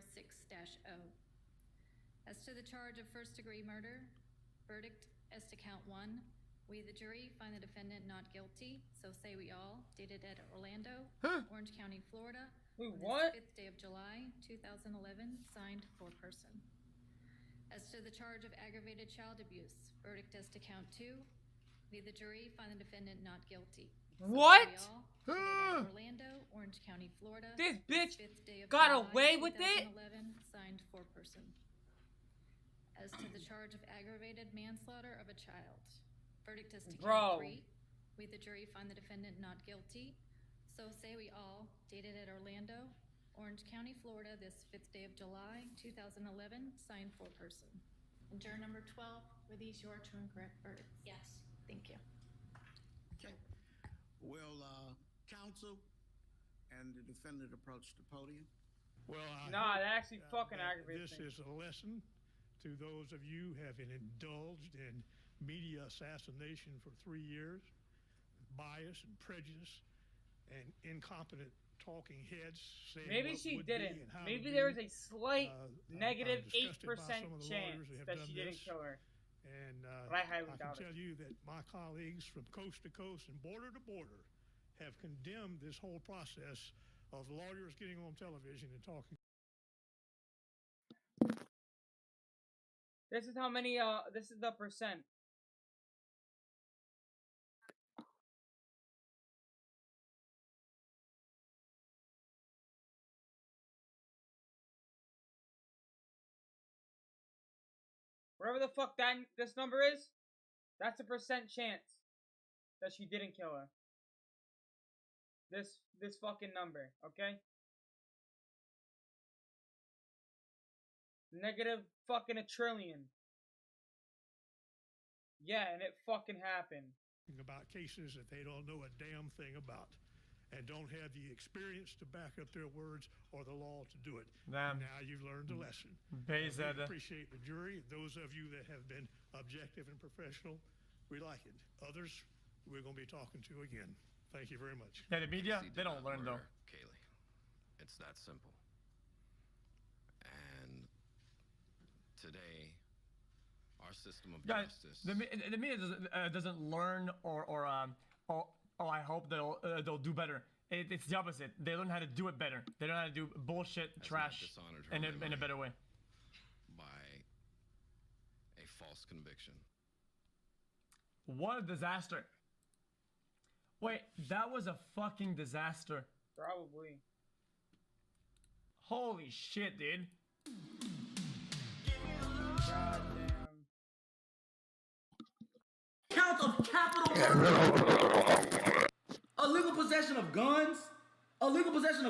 As to the charge of first-degree murder, verdict as to count 1. We, the jury, find the defendant not guilty, so say we all, dated at Orlando, Orange County, Florida. Wait, what? 5th day of July, 2011, signed foreperson. As to the charge of aggravated child abuse, verdict as to count 2. We, the jury, find the defendant not guilty. What? Orlando, Orange County, Florida. This bitch 5th day of got July, away with it? 2011, signed foreperson. As to the charge of aggravated manslaughter of a child, verdict as to count 3. We, the jury, find the defendant not guilty. So say we all, dated at Orlando, Orange County, Florida, this 5th day of July, 2011, signed foreperson. And juror number 12, were these your true and correct verdicts? Yes. Thank you. Okay. Will counsel and the defendant approach the podium? Well, that actually fucking aggravates me. This is a lesson to those of you who have indulged in media assassination for 3 years, bias and prejudice and incompetent talking heads saying maybe she didn't. Maybe there was a slight negative 8% chance that she didn't kill her. And but I highly can doubt tell you that my colleagues from coast to coast and border to border have condemned this whole process of lawyers getting on television and talking. This is how many, this is the percent. Whatever the fuck this number is, that's a percent chance that she didn't kill her. This fucking number, okay? Negative fucking a trillion. Yeah, and it fucking happened. About cases that they don't know a damn thing about and don't have the experience to back up their words or the law to do it. Damn. Now you've learned a lesson. We appreciate the jury. Those of you that have been objective and professional, we like it. Others, we're going to be talking to again. Thank you very much. Yeah, the media, they don't learn though. Kaylee. It's that simple. And today, our system of justice. The media doesn't learn or I hope they'll do better. It's the opposite. They learn how to do it better. They learn how to do bullshit, trash, in a better way. By a false conviction. What a disaster. Wait, that was a fucking disaster. Probably. Holy shit, dude. God damn. Count of capital murder. Illegal possession of guns. Illegal possession of